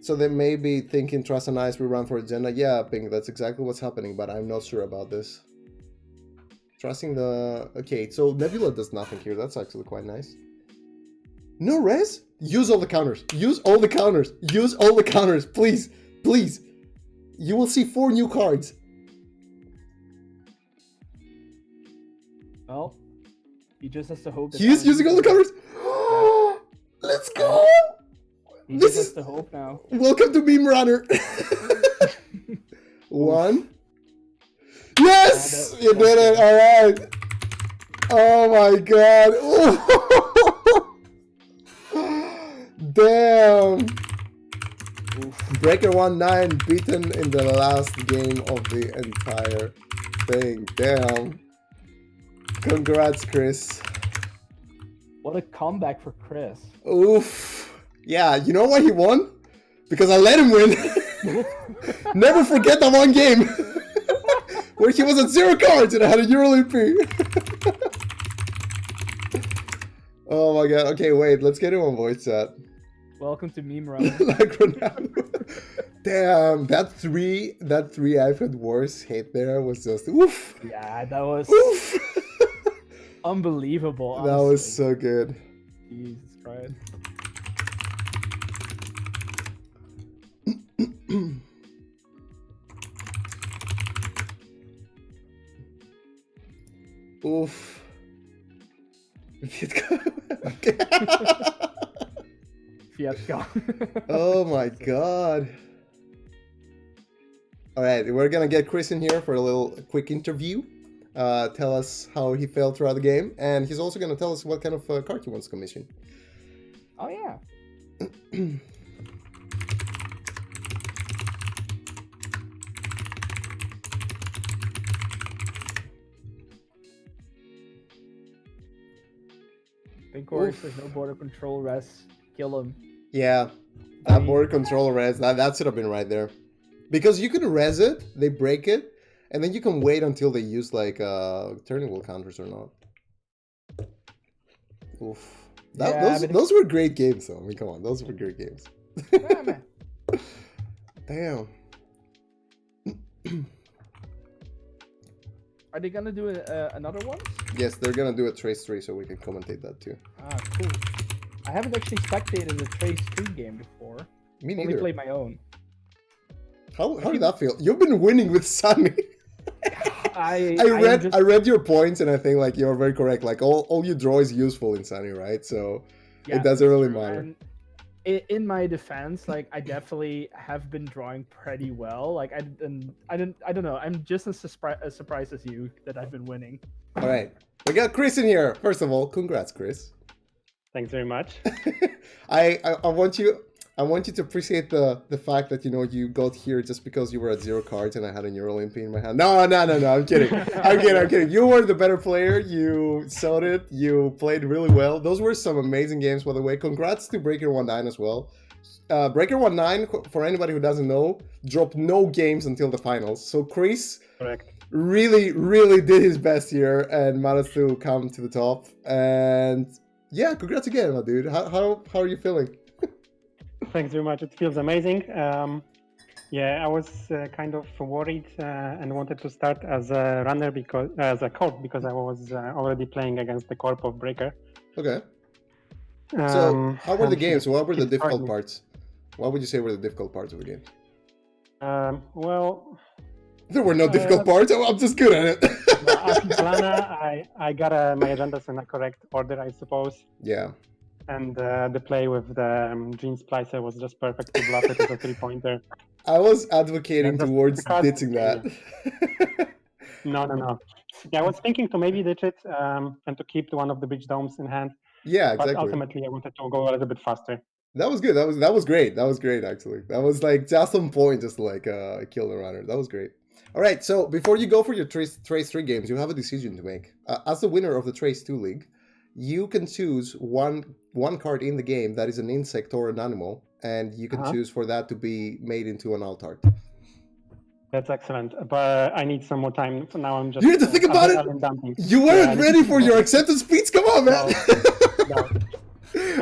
So they may be thinking trust and ice, we run for agenda. Yeah, Pink, that's exactly what's happening, but I'm not sure about this. Trusting the... Okay, so Nebula does nothing here. That's actually quite nice. No res? Use all the counters. Use all the counters. Use all the counters. Please. Please. You will see 4 new cards. Well, he just has to hope that... He is using all the counters! Let's go! He just has to hope now. Welcome to Meme Runner! 1. Yes! You did it! Alright! Oh my god! Damn! BreakerOneNine beaten in the last game of the entire thing. Damn. Congrats, Qris. What a comeback for Qris. Oof. Yeah, you know why he won? Because I let him win. Never forget that one game where he was at 0 cards and I had a EuroLP. Oh my god. Okay, wait. Let's get him on voice chat. Welcome to Meme Run. Like Ronaldo. Damn, that three iPhone Wars hit there was just oof. Yeah, that was oof. Unbelievable. Honestly. That was so good. Jesus Christ. Oof. Fiasco. Oh my god. Alright, we're gonna get Qris in here for a little quick interview. Tell us how he felt throughout the game, and he's also gonna tell us what kind of card he wants to commission. Oh yeah. Of course, there's no border control res. Kill him. Yeah, that border control res, that should have been right there. Because you can res it, they break it, and then you can wait until they use like turning wheel counters or not. Oof. Those were great games, though. I mean, come on, those were great games. Yeah, man. Damn. Are they gonna do another one? Yes, they're gonna do a Trace 3, so we can commentate that too. Ah, cool. I haven't actually spectated a Trace 3 game before. Me neither. Only played my own. How did that feel? You've been winning with Sunny. I read your points, and I think like you're very correct. Like all you draw is useful in Sunny, right? So yeah, it doesn't really matter. And in my defense, like I definitely have been drawing pretty well. Like I don't know. I'm just as surprised as you that I've been winning. All right, we got Qris in here. First of all, congrats, Qris. Thanks very much. I want you to appreciate the fact that you got here just because you were at 0 cards and I had a neural MP in my hand. No, I'm kidding. I'm kidding. You were the better player. You sold it. You played really well. Those were some amazing games, by the way. Congrats to BreakerOneNine as well. BreakerOneNine, for anybody who doesn't know, dropped no games until the finals. So Qris really, really did his best here and managed to come to the top. And yeah, congrats again, my dude. How are you feeling? Thanks very much. It feels amazing. Yeah, I was kind of worried and wanted to start as a runner as a corp because I was already playing against the corp of Breaker. Okay. So how were the games? What were the difficult parts? What would you say were the difficult parts of the game? Well, there were no difficult parts. I'm just good at it. I got my agendas in a correct order, I suppose. Yeah. And the play with the Gene Splicer was just perfect to bluff it as a 3-pointer. I was advocating towards ditching that. No. Yeah, I was thinking to maybe ditch it and to keep one of the bridge domes in hand. Yeah, exactly. But ultimately, I wanted to go a little bit faster. That was good. That was great. That was great, actually. That was like just on point, just like kill the runner. That was great. All right, so before you go for your Trace 3 games, you have a decision to make. As the winner of the Trace 2 League, you can choose one card in the game that is an insect or an animal, and you can choose for that to be made into an alt art. That's excellent, but I need some more time. For now, I'm just... You need to think about it! You weren't ready for your acceptance speech? Come on, man! No.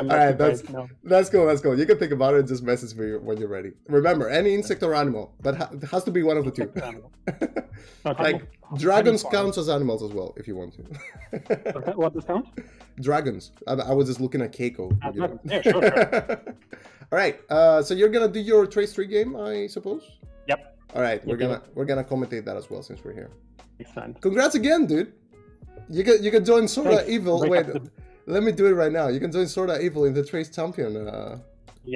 All right, that's cool. You can think about it and just message me when you're ready. Remember, any insect or animal, but it has to be one of the two. Okay. Like, dragons counts as animals as well, if you want to. Okay, what does count? Dragons. I was just looking at Keiko. Yeah, sure. All right, so you're gonna do your Trace 3 game, I suppose? Yep. All right, we're gonna commentate that as well since we're here. Excellent. Congrats again, dude. You can join Sorta Evil. Wait, let me do it right now. You can join Sorta Evil in the Trace Champion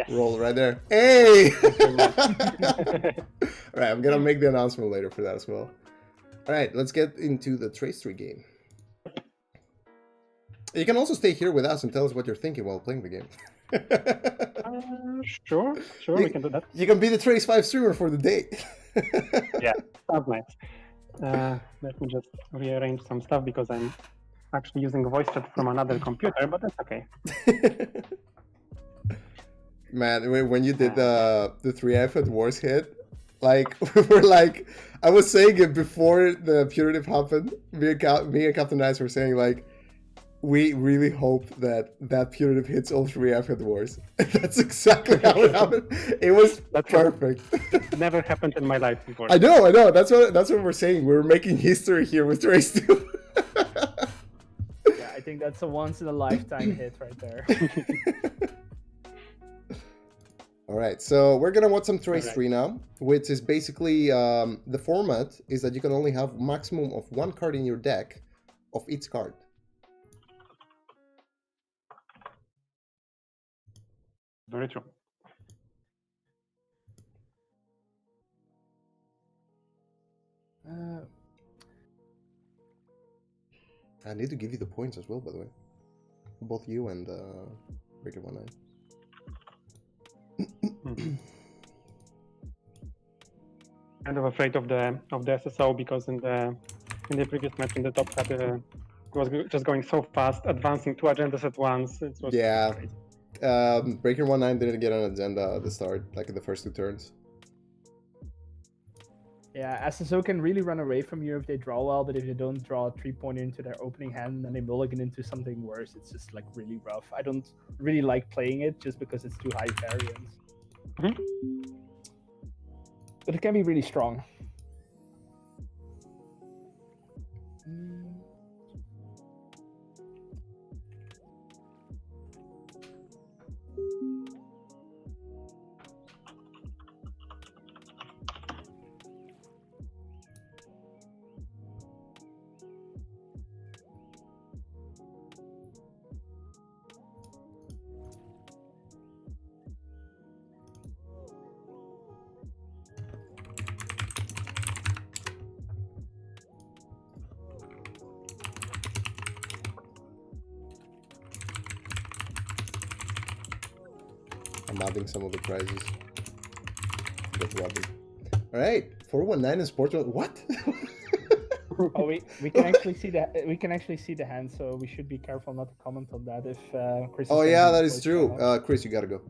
role right there. Hey! All right, I'm gonna make the announcement later for that as well. All right, let's get into the Trace 3 game. You can also stay here with us and tell us what you're thinking while playing the game. Sure, we can do that. You can be the Trace 5 streamer for the day. Yeah, sounds nice. Let me just rearrange some stuff because I'm actually using a voice chat from another computer, but that's okay. Man, when you did the 3F at Wars hit, like, we were like, I was saying it before the punitive happened. Me and Captain Nice were saying, like, we really hope that punitive hits all 3F at Wars. That's exactly how it happened. It was perfect. Never happened in my life before. I know. That's what we're saying. We're making history here with Trace 2. Yeah, I think that's a once-in-a-lifetime hit right there. All right, so we're gonna watch some Trace 3 now, which is basically the format is that you can only have maximum of 1 card in your deck of each card. Very true. I need to give you the points as well, by the way. Both you and BreakerOneNine. Kind of afraid of the SSO because in the previous match in the top cut it was just going so fast, advancing 2 agendas at once. It was crazy. BreakerOneNine didn't get an agenda at the start, like in the first 2 turns. Yeah, SSO can really run away from you if they draw well, but if you don't draw a 3-pointer into their opening hand, then they mulligan into something worse. It's just like really rough. I don't really like playing it just because it's too high variance. But it can be really strong. I'm adding some of the prizes. Get Robin. Alright, 419 in sports. What? Oh, we can actually see the hand, so we should be careful not to comment on that. If Chris. Oh yeah, that is true. Chris, you gotta go.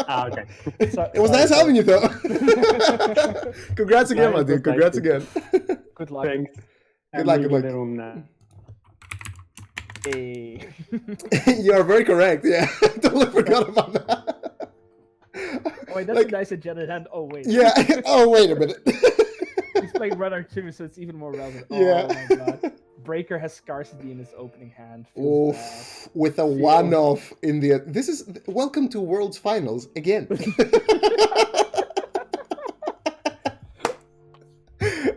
Okay. It was nice having you though. Congrats again, my dude. Congrats again. Good luck. Thanks. Good luck. Good luck. The room now. Hey. You are very correct. Yeah, totally forgot about that. Oh wait, that's a nice agenda hand. Oh wait. Yeah. Oh wait a minute. He's playing runner 2, so it's even more relevant. Yeah. Oh my god. Breaker has scarcity in his opening hand. Oof, with a one-off in the. This is welcome to World's Finals again.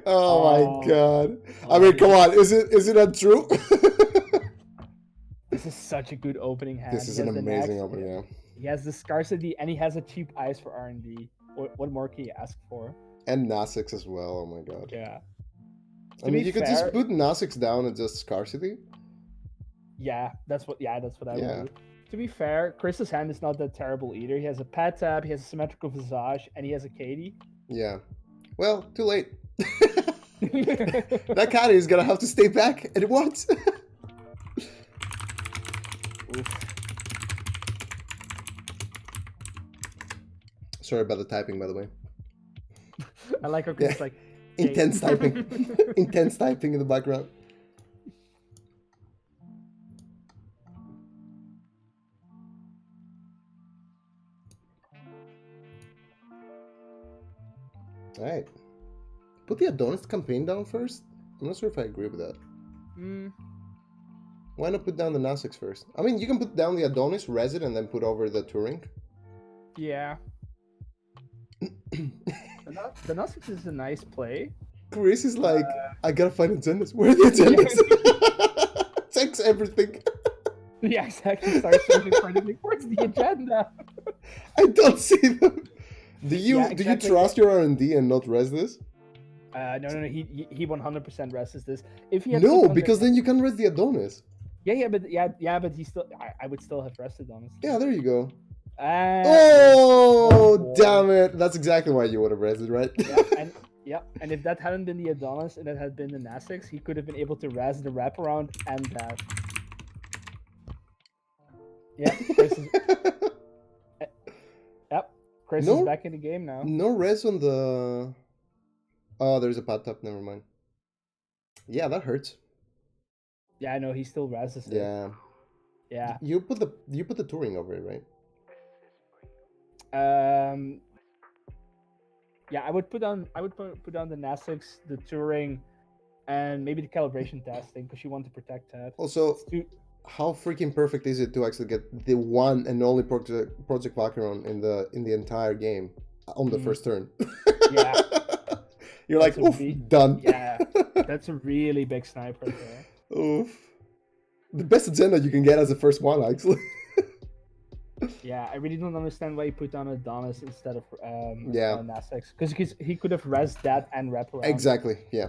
Oh my god! I mean, come on, is it untrue? This is such a good opening hand. This is an amazing opening. Yeah. He has the scarcity and he has a cheap ice for R&D. What more can you ask for? And Nasix as well. Oh my god. Yeah. I mean, you could just put Nasix down and just scarcity. Yeah, that's what I would do. To be fair, Chris's hand is not that terrible either. He has a pad tab, he has a symmetrical visage, and he has a Katie. Yeah. Well, too late. That Katie is gonna have to stay back, and it won't. Sorry about the typing, by the way. I like how Chris like intense typing. Intense typing in the background. Alright. Put the Adonis campaign down first? I'm not sure if I agree with that. Why not put down the Nasix first? I mean, you can put down the Adonis, res it, and then put over the Turing. Yeah. The Nasix is a nice play. Qris is like, I gotta find agendas. Where are the agendas? Takes everything. Yeah, exactly. Start searching for anything. Where's the agenda? I don't see them. Do you trust your R&D and not res this? No. He 100% rests this. If he had because then you can res the Adonis. But he still. I would still have rested on it. Yeah, there you go. Oh, damn it! That's exactly why you would have rested, right? And if that hadn't been the Adonis and it had been the Nasix, he could have been able to res the wraparound and that. Yeah, Chris is back in the game now. No res on the. Oh, there's a pad tap. Never mind. Yeah, that hurts. Yeah, I know he still reses it. Yeah. Yeah. You put the Turing over it, right? Yeah, I would put down the Nasix, the Turing, and maybe the calibration testing because you want to protect that. Also, how freaking perfect is it to actually get the one and only Project Vacheron in the entire game on the first turn? Yeah. You're like, oof, done. Yeah, that's a really big sniper there. Oof. The best agenda you can get as the first one, actually. Yeah, I really don't understand why he put down Adonis instead of Nasix. Because he could have res that and wrap around. Exactly, yeah.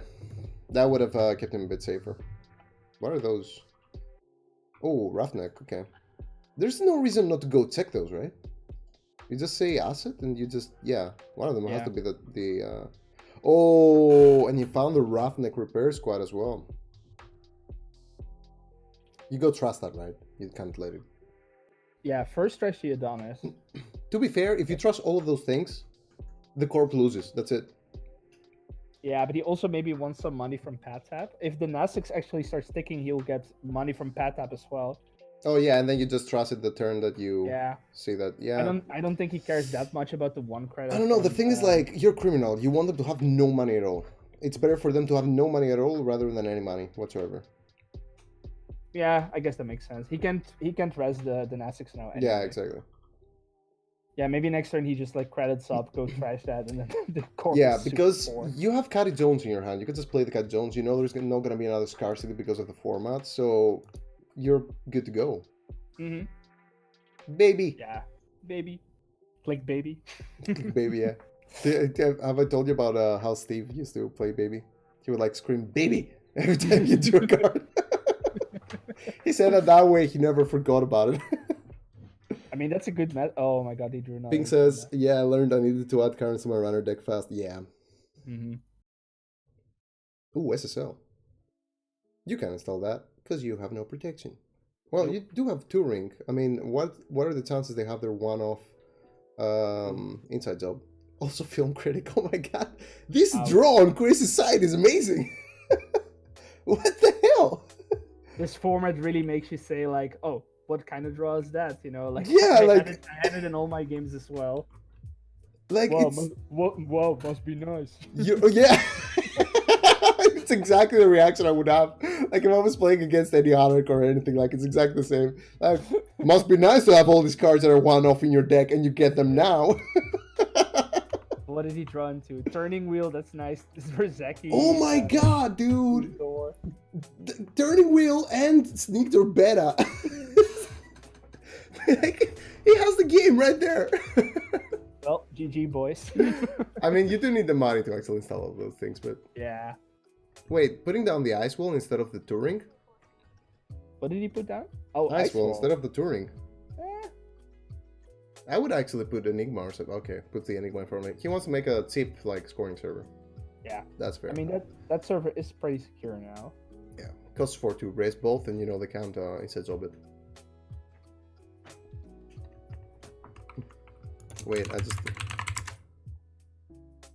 That would have kept him a bit safer. What are those? Oh, Roughneck, okay. There's no reason not to go check those, right? You just say asset and you just, one of them has to be the oh, and you found the Roughneck repair squad as well. You go trust that, right? You can't let it. Yeah, first trust the Adonis. To be fair, if you trust all of those things, The corp loses. That's it. Yeah, but he also maybe wants some money from Pat Tap. If the Nasix actually starts ticking, he'll get money from Pat Tap as well. Oh yeah, and then you just trust it the turn that you Yeah. see that. Yeah. I don't think he cares that much about the one credit. I don't know. The from, thing is, like, you're criminal. You want them to have no money at all. It's better for them to have no money at all rather than any money whatsoever. Yeah, I guess that makes sense. He can't res the Nasix now. Anyway. Yeah, exactly. Yeah, maybe next turn he just like credits up, go trash that, and then the corp. Yeah, is because super poor. you have Caddy Jones in your hand. You can just play the Caddy Jones. You know there's not going to be another scarcity because of the format, so you're good to go. Mhm. Baby. Yeah, baby. Click baby. Baby, yeah. Have I told you about how Steve used to play baby? He would like scream baby every time he drew a card. He said that way he never forgot about it. I mean, that's a good met. Oh my god, he drew another. Pink says, yeah, I learned I needed to add cards to my runner deck fast. Yeah. Mm-hmm. Ooh, SSL. You can install that because you have no protection. Well, you do have Turing. I mean, what are the chances they have their one-off inside job? Also film critic. Oh my god. This draw on Qris' side is amazing. What the hell? This format really makes you say like, oh, what kind of draw is that? You know, like yeah, I like had it in all my games as well. Like wow, it's wow, must be nice. Yeah. It's exactly the reaction I would have. Like if I was playing against any Hanek or anything, like it's exactly the same. Like, must be nice to have all these cards that are one-off in your deck and you get them now. What did he draw into? Turning Wheel, that's nice. This is for Zeki. Oh my god, dude! Turning Wheel and Sneak Door Beta. Like, he has the game right there. Well, GG, boys. I mean, you do need the money to actually install all those things, but... Yeah. Wait, putting down the Ice Wall instead of the Turing? What did he put down? Oh, Ice Wall instead of the Turing. Eh. I would actually put Enigma or something. Okay, put the Enigma in front of me. He wants to make a tip, like, scoring server. Yeah. That's fair. I mean, that server is pretty secure now. Yeah. Costs 4 to raise both, and you know they count inside Zobit. Wait, I just...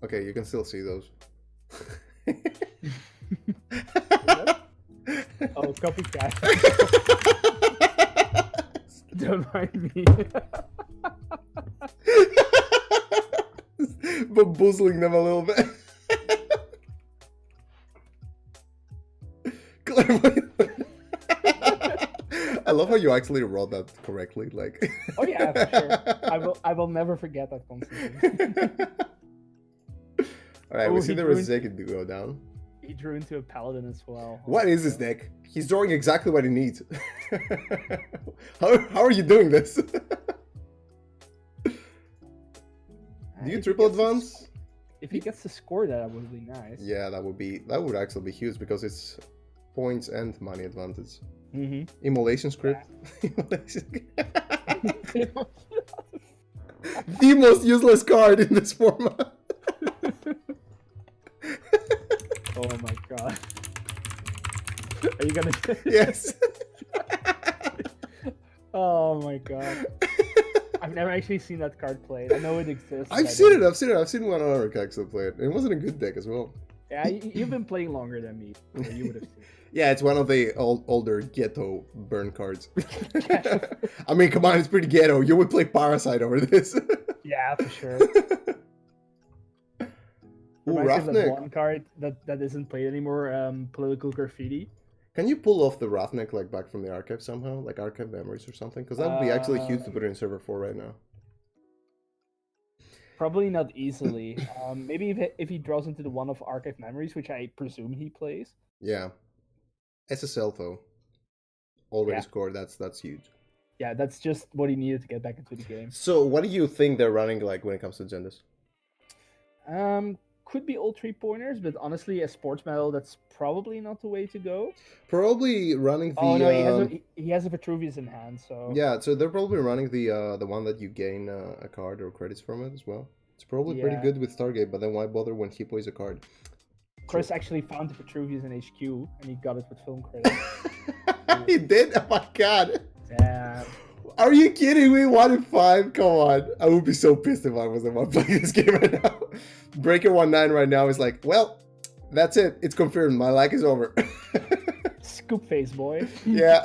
Okay, you can still see those. Oh, copycat. Don't mind me. Bamboozling them a little bit. I love how you actually wrote that correctly. Like. Oh yeah, for sure. I will never forget that constantly. All right, we see the Rezeki to go down. He drew into a paladin as well. What is this deck? He's drawing exactly what he needs. How are you doing this? Do you triple advance? If he gets to score that would be nice. Yeah, that would actually be huge because it's points and money advantage. Mm-hmm. Immolation script. The most useless card in this format. Oh my god. Are you gonna Yes. Oh my god. I've never actually seen that card played. I know it exists. I've seen it. I've seen one other actually play it. It wasn't a good deck as well. Yeah, you've been playing longer than me. So you would have seen it. Yeah, it's one of the older ghetto burn cards. I mean, come on, it's pretty ghetto. You would play Parasite over this. Yeah, for sure. Ooh, Reminds me of that Roughneck. one card that isn't played anymore, Political Graffiti. Can you pull off the Roughneck like back from the archive somehow? Like archive memories or something? Because that would be actually huge to put in server 4 right now. Probably not easily. Maybe if he draws into the one of Archive Memories, which I presume he plays. Yeah. SSL though. Already scored, that's huge. Yeah, that's just what he needed to get back into the game. So what do you think they're running like when it comes to agendas? Could be all 3-pointers, but honestly, a sports medal, that's probably not the way to go. Probably running the... Oh no, he has a Vitruvius in hand, so... Yeah, so they're probably running the one that you gain a card or credits from it as well. It's probably pretty good with Stargate, but then why bother when he plays a card? Chris actually found the Vitruvius in HQ, and he got it with film credits. He did? Oh my god! Yeah. Are you kidding me? 1 in 5? Come on. I would be so pissed if I was the one playing this game right now. BreakerOneNine right now is like, well, that's it. It's confirmed. My lag is over. Scoop face, boy. Yeah.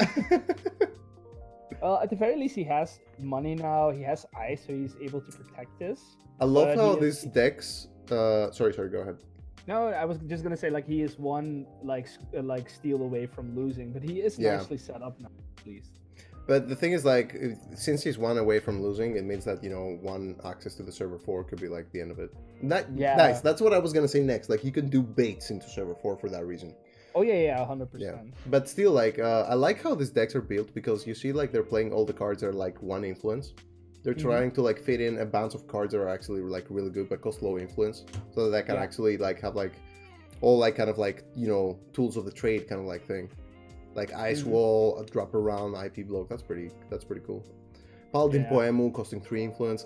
Well, at the very least, he has money now. He has ice, so he's able to protect this. I love But how he is- these decks... sorry, go ahead. No, I was just gonna say like he is one like steal away from losing, but he is Yeah. nicely set up now, at least. But the thing is, like, since he's 1 away from losing, it means that, you know, 1 access to the server 4 could be, like, the end of it. Yeah. Nice. That's what I was gonna say next. Like, you can do baits into server 4 for that reason. Oh yeah, 100%. Yeah. But still, like, I like how these decks are built because you see, like, they're playing all the cards that are, like, 1 influence. They're trying to, like, fit in a bounce of cards that are actually, like, really good but cost low influence. So that they can actually, like, have, like, all, like, kind of, like, you know, tools of the trade kind of, like, thing. Like Ice Wall, a drop around, IP block. That's pretty cool. Paladin Poemu costing 3 influence.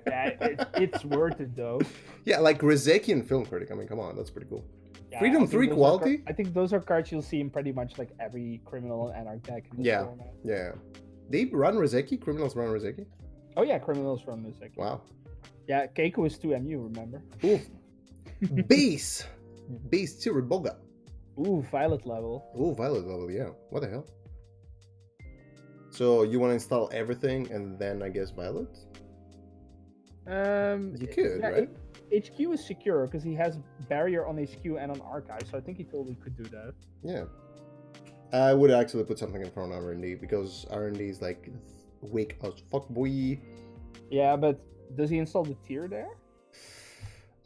Yeah, it's worth it though. Yeah, like Rezekian Film Critic. I mean, come on, that's pretty cool. Yeah, Freedom I think 3 those are quality? I think those are cards you'll see in pretty much like every criminal and anarch deck. In this Yeah. format. Yeah. They run Rezeki? Criminals run Rezeki? Oh yeah, criminals run this deck. Wow. Yeah, Keiko is 2MU, remember? Ooh. Base! Base Tiriboga. Ooh, violet level. Ooh, Violet level, yeah. What the hell? So you want to install everything and then I guess Violet? You could, yeah, right? HQ is secure because he has barrier on HQ and on archive, so I think he totally could do that. Yeah. I would actually put something in front of R&D because R&D is like weak as fuck, boy. Yeah, but does he install the tier there?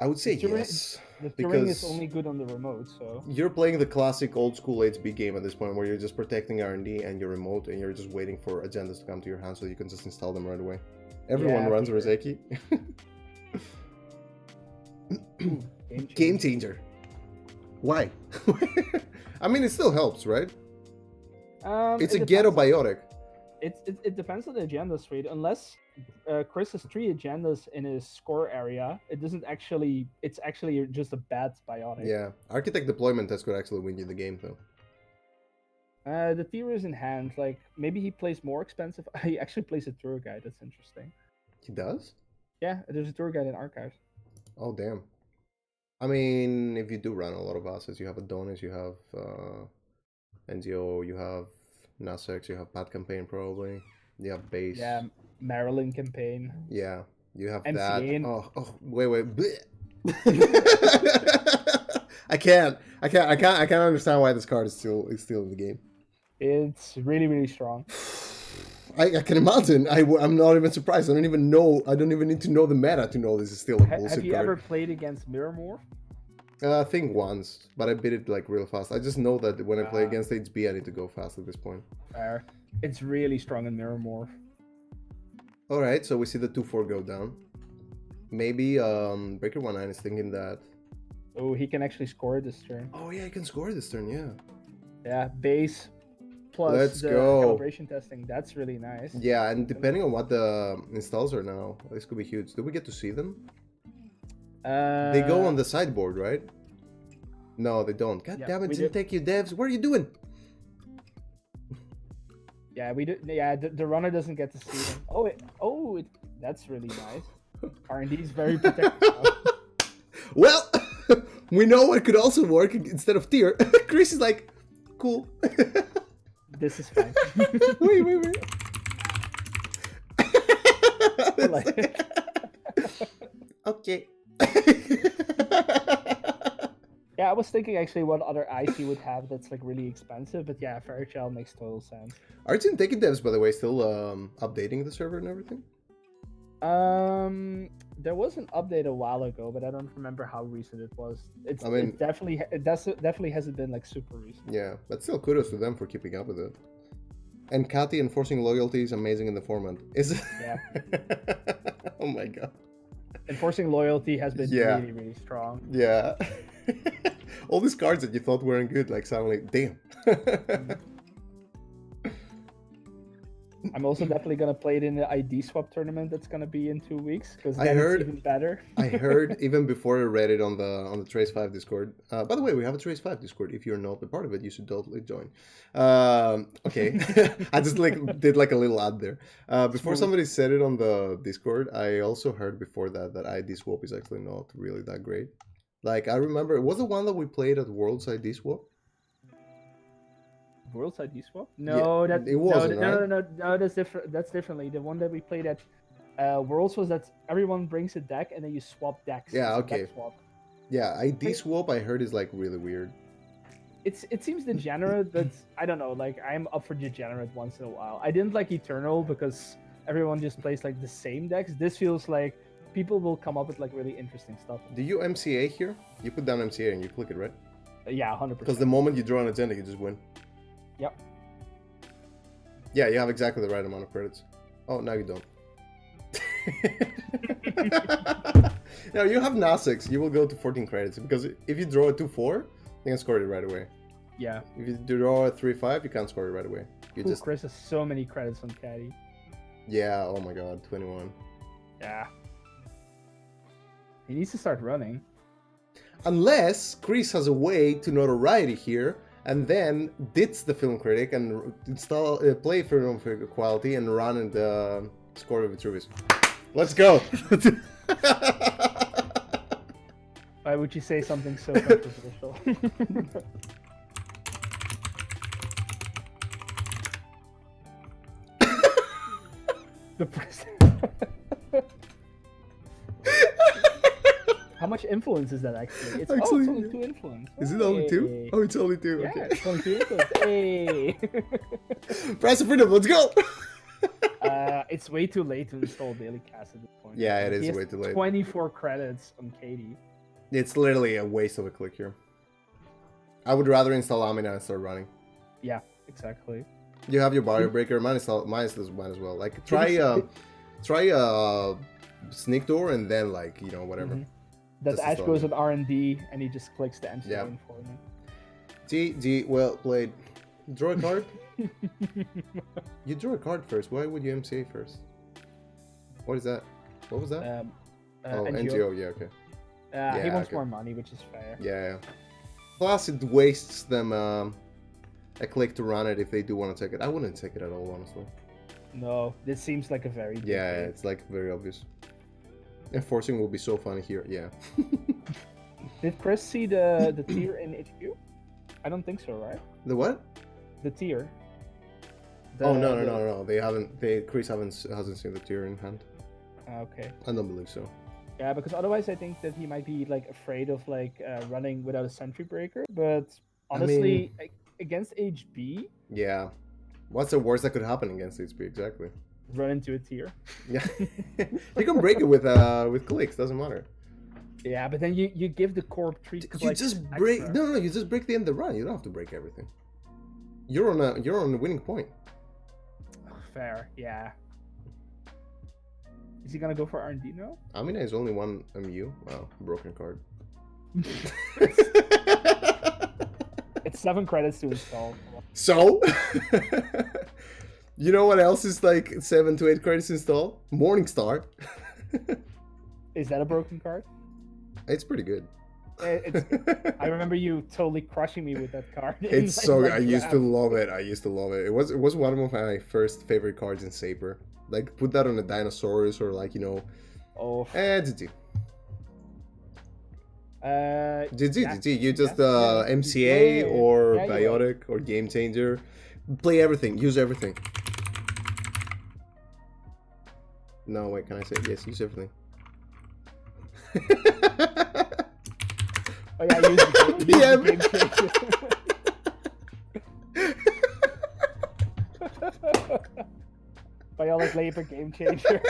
I would say Turing- yes. The Turing is Because only good on the remote, so you're playing the classic old school HB game at this point where you're just protecting R&D and your remote and you're just waiting for agendas to come to your hand so you can just install them right away. Everyone Yeah, runs for sure. Rezeki. game Game changer. Why? I mean, it still helps, right? It's a it ghetto depends- biotic. It depends on the agendas rate. Unless Qris has 3 agendas in his score area, it doesn't actually. It's actually just a bad biotic. Yeah. Architect deployment test could actually win you the game, though. The tier is in hand. Like maybe he plays more expensive. He actually plays a tour guide. That's interesting. He does? Yeah, there's a tour guide in archives. Oh, damn. I mean, if you do run a lot of assets, you have Adonis, you have NGO, you have Nasex, you have Pat Campaign probably, you have Base. Yeah, Maryland campaign. Yeah, you have MCA. that. Oh, wait. I can't understand why this card is still in the game. It's really really strong. I can imagine. I'm not even surprised. I don't even need to know the meta to know this is still a bullshit Have you card. ever played against Mirrormorph? I think once, but I beat it like real fast. I just know that when I play against HB, I need to go fast at this point. Fair. It's really strong in Mirrormorph. All right, so we see the 2-4 go down. Maybe BreakerOneNine is thinking that. Oh, he can actually score this turn. Oh yeah, he can score this turn. Yeah. Yeah, base plus Let's the go. calibration testing. That's really nice. Yeah, and depending on what the installs are now, this could be huge. Do we get to see them? They go on the sideboard, right? No, they don't. God Yeah, damn it, we didn't do. take you devs. What are you doing? Yeah, we do. Yeah, the runner doesn't get to see them. That's really nice. R&D is very protective. Well, we know it could also work instead of tier. Qris is like, cool. This is fine. wait. Okay. Yeah, I was thinking actually what other ice you would have that's like really expensive, but yeah, Fairchild makes total sense. Aren't Taken Devs, by the way, still updating the server and everything? There was an update a while ago, but I don't remember how recent it was. It definitely hasn't been like super recent. Yeah, but still kudos to them for keeping up with it. And Kati enforcing loyalty is amazing in the format. Is it? Yeah. Oh my god. Enforcing loyalty has been really, really strong. Yeah. All these cards that you thought weren't good, like suddenly, damn. I'm also definitely gonna play it in the ID swap tournament that's gonna be in 2 weeks because I then heard- it's even better. I heard even before I read it on the Trace 5 Discord. By the way, we have a Trace 5 Discord. If you're not a part of it, you should totally join. Okay, I just did a little ad there. Before Smooth. somebody said it on the Discord, I also heard before that ID swap is actually not really that great. Like I remember, it was the one that we played at World's ID swap. World's ID swap? No, Yeah, that it wasn't, no, that's different. That's differently. The one that we played at Worlds was that everyone brings a deck and then you swap decks. Yeah, It's a deck okay. swap. Yeah, ID swap I heard is like really weird. It seems degenerate, but I don't know. Like I'm up for degenerate once in a while. I didn't like Eternal because everyone just plays like the same decks. This feels like people will come up with like really interesting stuff. Do you MCA here? You put down MCA and you click it, right? Yeah, 100%. Because the moment you draw an agenda, you just win. Yep. Yeah, you have exactly the right amount of credits. Oh, now you don't. No, you have Nasix. You will go to 14 credits because if you draw a 2-4, you can score it right away. Yeah. If you draw a 3-5, you can't score it right away. You just Chris has so many credits on Caddy. yeah. Oh my God, 21. Yeah. He needs to start running. Unless Qris has a way to notoriety here, and then ditch the film critic and install play film quality and run in the score of Vitruvius. Let's go. Why would you say something so controversial? The president. How much influence is that actually? It's Actually, it's only 2 influence. Is it only 2? Hey. Oh, it's only 2. Yeah, Okay. it's only 2 influence. Hey. Price of freedom. Let's go. It's way too late to install Daily Cast at this point. Yeah, it is He has way too late. 24 credits on Katie. It's literally a waste of a click here. I would rather install Amina and start running. Yeah, exactly. You have your barrier breaker. Mine is as well. Like try sneak door and then whatever. Mhm. That Just Ash install goes it. on R&D and he just clicks the MC Yeah. in for me. G, well played. Draw a card. You draw a card first. Why would you MCA first? What is that? What was that? Oh, NGO. Yeah, okay. He Yeah, wants okay. more money, which is fair. Yeah. Plus, it wastes them a click to run it if they do want to take it. I wouldn't take it at all, honestly. No, this seems like a very big Yeah, thing. it's like very obvious. Enforcing will be so funny here. Yeah. Did Chris see the tier in HQ? I don't think so, right? The what? The tier. Oh no! They haven't. Qris hasn't seen the tier in hand. Okay. I don't believe so. Yeah, because otherwise I think that he might be like afraid of like running without a sentry breaker. But honestly, against HB, Yeah. What's the worst that could happen against HP? Exactly. run into a tier. Yeah. You can break it with clicks. Doesn't matter. Yeah, but then you give the corp 3 You clicks just break. extra. No. You just break the end of the run. You don't have to break everything. You're on a winning point. Fair, yeah. Is he gonna go for R&D now? Amina is only 1 MU. Wow, broken card. It's 7 credits to install. So, you know what else is like 7 to 8 credits install? Morningstar. Is that a broken card? It's pretty good. I remember you totally crushing me with that card. It's so good. I used to love it. It was one of my first favorite cards in Saber. Like put that on a Dinosaurus or Oh. GG. Yeah. GG. You just Yeah. MCA Yeah. or Yeah, you're Biotic or Game Changer. Play everything. Use everything. No, wait. Can I say yes? Use everything. Oh yeah, use the game changer. Bionic Labor game changer.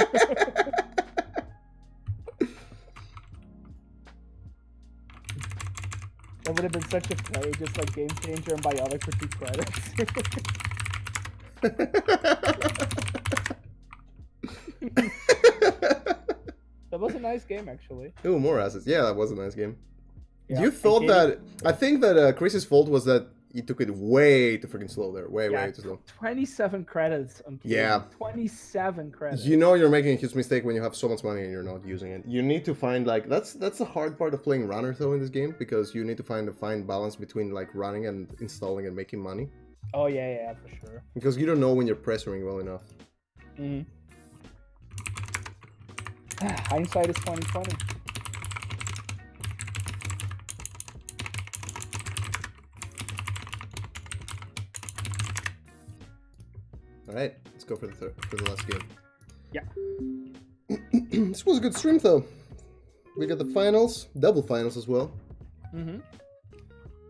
That would have been such a play, just like game changer and Bionic for 2 credits. That was a nice game, actually. Ooh, more assets. Yeah, that was a nice game. Yeah, You thought and Katie- that... I think that Chris's fault was that You took it way too freaking slow there. Way too slow. 27 credits on Katie. Yeah. 27 credits. You know you're making a huge mistake when you have so much money and you're not using it. You need to find like that's the hard part of playing runner though in this game, because you need to find a fine balance between like running and installing and making money. Oh yeah, for sure. Because you don't know when you're pressuring well enough. Hindsight is 2020. All right, let's go for the last game. Yeah. This was a good stream though. We got the finals, double finals as well.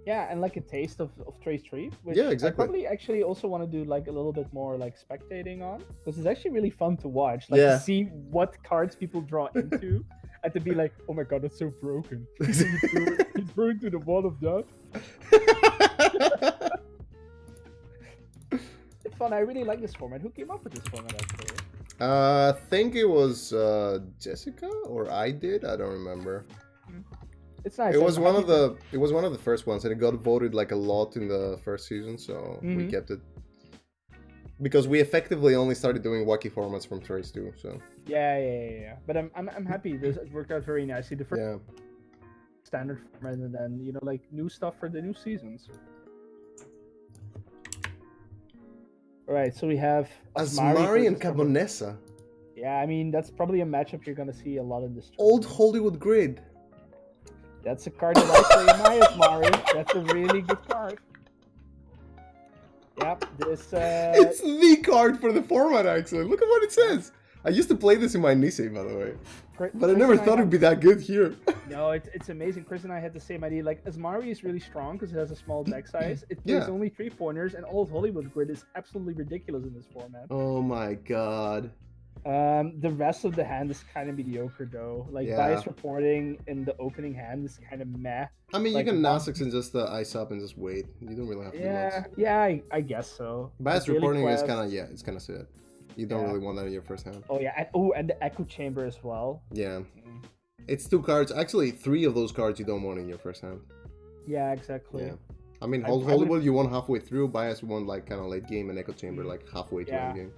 Yeah, and like a taste of Trace 3, which Yeah, exactly. I probably actually also want to do like a little bit more like spectating on, because it's actually really fun to watch, like to see what cards people draw into, and to be like, oh my god, that's so broken. He threw into the wall of death. It's fun. I really like this format. Who came up with this format actually? I think it was Jessica or I did. I don't remember. It's nice. It was one of the first ones, and it got voted like a lot in the first season, so we kept it. Because we effectively only started doing wacky formats from Trace 2, so. Yeah. But I'm happy. It worked out very nicely. The first standard format, and then like new stuff for the new seasons. All right, so we have Asmari and Cabonessa. Yeah, I mean that's probably a matchup you're gonna see a lot in this. Old Hollywood Grid. That's a card that I play in my Asmari. That's a really good card. Yep, this. It's the card for the format, actually. Look at what it says. I used to play this in my Nisei, by the way. But I never thought it'd be that good here. No, it's amazing. Chris and I had the same idea. Like, Asmari is really strong because it has a small deck size. It plays only 3 pointers, and Old Hollywood Grid is absolutely ridiculous in this format. Oh my god. The rest of the hand is kind of mediocre, though. Like, bias reporting in the opening hand is kind of meh. I mean, like, you can Nassix and just ice up and just wait. You don't really have to do much. Yeah, I guess so. Bias reporting is kind of, it's kind of sad. You don't really want that in your first hand. Oh, yeah. And the Echo Chamber as well. Yeah. It's 2 cards. Actually, 3 of those cards you don't want in your first hand. Yeah, exactly. Yeah. I mean, Hollywood you want halfway through. Bias you want like kind of late game, and Echo Chamber like halfway to end game.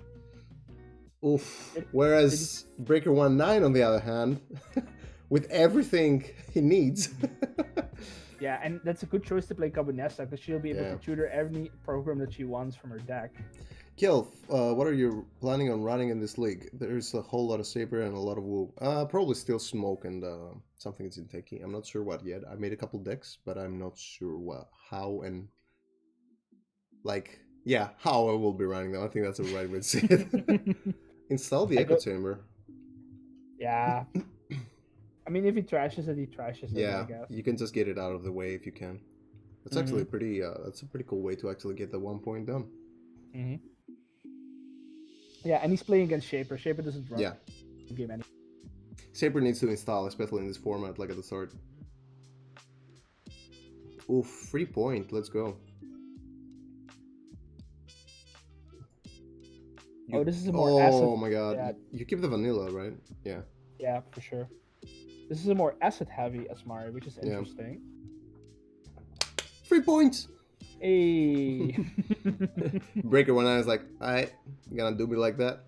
Oof. Whereas BreakerOneNine, on the other hand, with everything he needs. Yeah, and that's a good choice to play Cabonessa, because she'll be able to tutor any program that she wants from her deck. Kiel, what are you planning on running in this league? There's a whole lot of Saber and a lot of Woo. Probably still Smoke and something that's in Techie. I'm not sure what yet. I made a couple decks, but I'm not sure how and... Like, how I will be running them. I think that's the right way to say it. Install the Echo Chamber. Yeah. I mean, if he trashes it, he trashes it, I guess. You can just get it out of the way if you can. That's actually a pretty, that's a pretty cool way to actually get the 1 point done. Yeah, and he's playing against Shaper. Shaper doesn't run the game anymore. Shaper needs to install, especially in this format, like at the start. Oof, 3 point, let's go. This is a more asset. Oh my god. Yeah. You keep the vanilla, right? Yeah. Yeah, for sure. This is a more asset-heavy Asmari, which is interesting. 3 points! Hey! BreakerOneNine is like, alright, you gonna do me like that?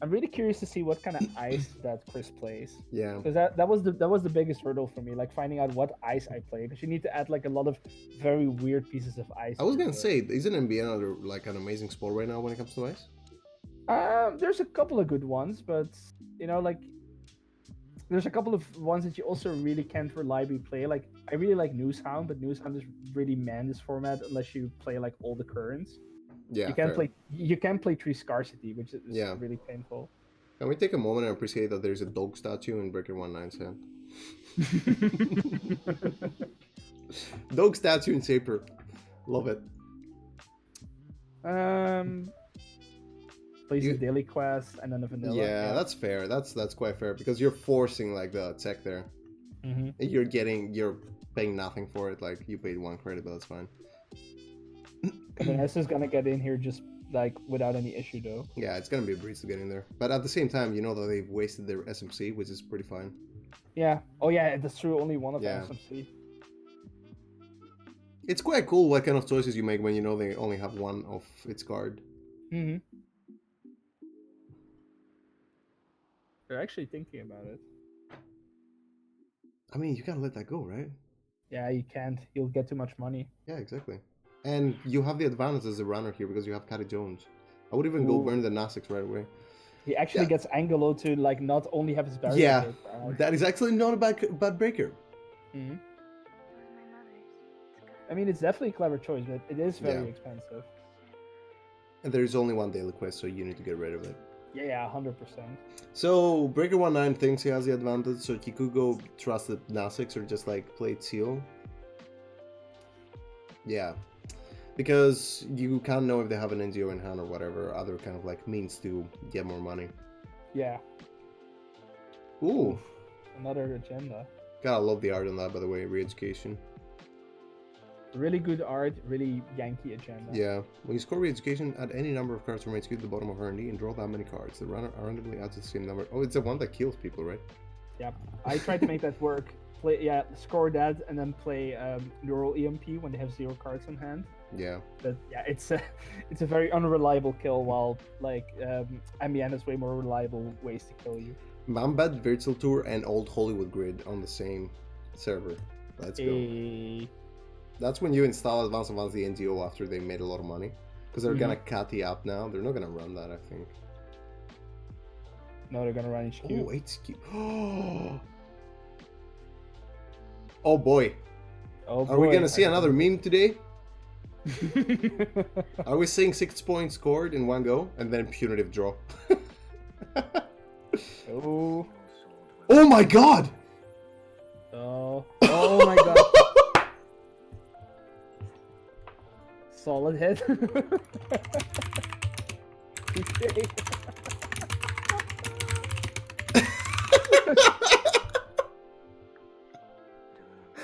I'm really curious to see what kind of ice that Chris plays. Yeah. Because that was the biggest hurdle for me, like finding out what ice I play. Because you need to add like a lot of very weird pieces of ice. I was gonna say, isn't NBA like an amazing sport right now when it comes to ice? There's a couple of good ones, but like there's a couple of ones that you also really can't reliably play. Like I really like Newshound, but Newshound is really man this format unless you play like all the currents. Yeah, you can't play 3 Scarcity, which is really painful. Can we take a moment and appreciate that there's a dog statue in BreakerOneNine's hand? Dog statue in Saper. Love it. Plays a daily quest and then a vanilla. Yeah, that's fair. That's quite fair, because you're forcing like the tech there. You're paying nothing for it. Like you paid 1 credit, but that's fine. Vanessa's gonna get in here just like without any issue though. Yeah, it's gonna be a breeze to get in there. But at the same time, you know that they've wasted their SMC, which is pretty fine. Yeah. Oh yeah, that's true. Only one of Yeah. SMC. It's quite cool what kind of choices you make when you know they only have one of its card. Mm-hmm. They're actually thinking about it. I mean, you can't let that go, right? Yeah, you can't. You'll get too much money. Yeah, exactly. And you have the advantage as a runner here because you have Caddy Jones. I would even go Ooh. burn the Nasics right away. He actually Yeah. gets Angelo to like not only have his barrier Yeah, break out. that is actually not a bad breaker. Mhm. I mean, it's definitely a clever choice, but it is very Yeah. expensive. And there is only one daily quest, so you need to get rid of it. Yeah, 100%. So BreakerOneNine thinks he has the advantage, so he could go trust the Nasics or just like play it seal. Yeah, because you can't know if they have an NGO in hand or whatever other kind of like means to get more money. Yeah. Ooh, Another agenda. gotta love the art on that, by the way. Re-education. Really good art, really Yankee agenda. Yeah, when you score re-education, add any number of cards from HQ to the bottom of R&D and draw that many cards. The runner randomly adds the same number. Oh, it's the one that kills people, right? Yeah. I tried to make that work. Score that and then play Neural EMP when they have 0 cards in hand. Yeah. But yeah, it's a very unreliable kill. While like MEN has way more reliable ways to kill you. Mambad, Virtual Tour, and Old Hollywood Grid on the same server. Let's go. That's when you install Advance the NGO after they made a lot of money. Because they're gonna cut the app now. They're not gonna run that, I think. No, they're gonna run HQ. Oh, HQ. Oh boy. Oh boy. Are we gonna see another meme today? Are we seeing 6 points scored in one go and then punitive draw? Oh. Oh my god! Oh. Oh my god. Solid hit.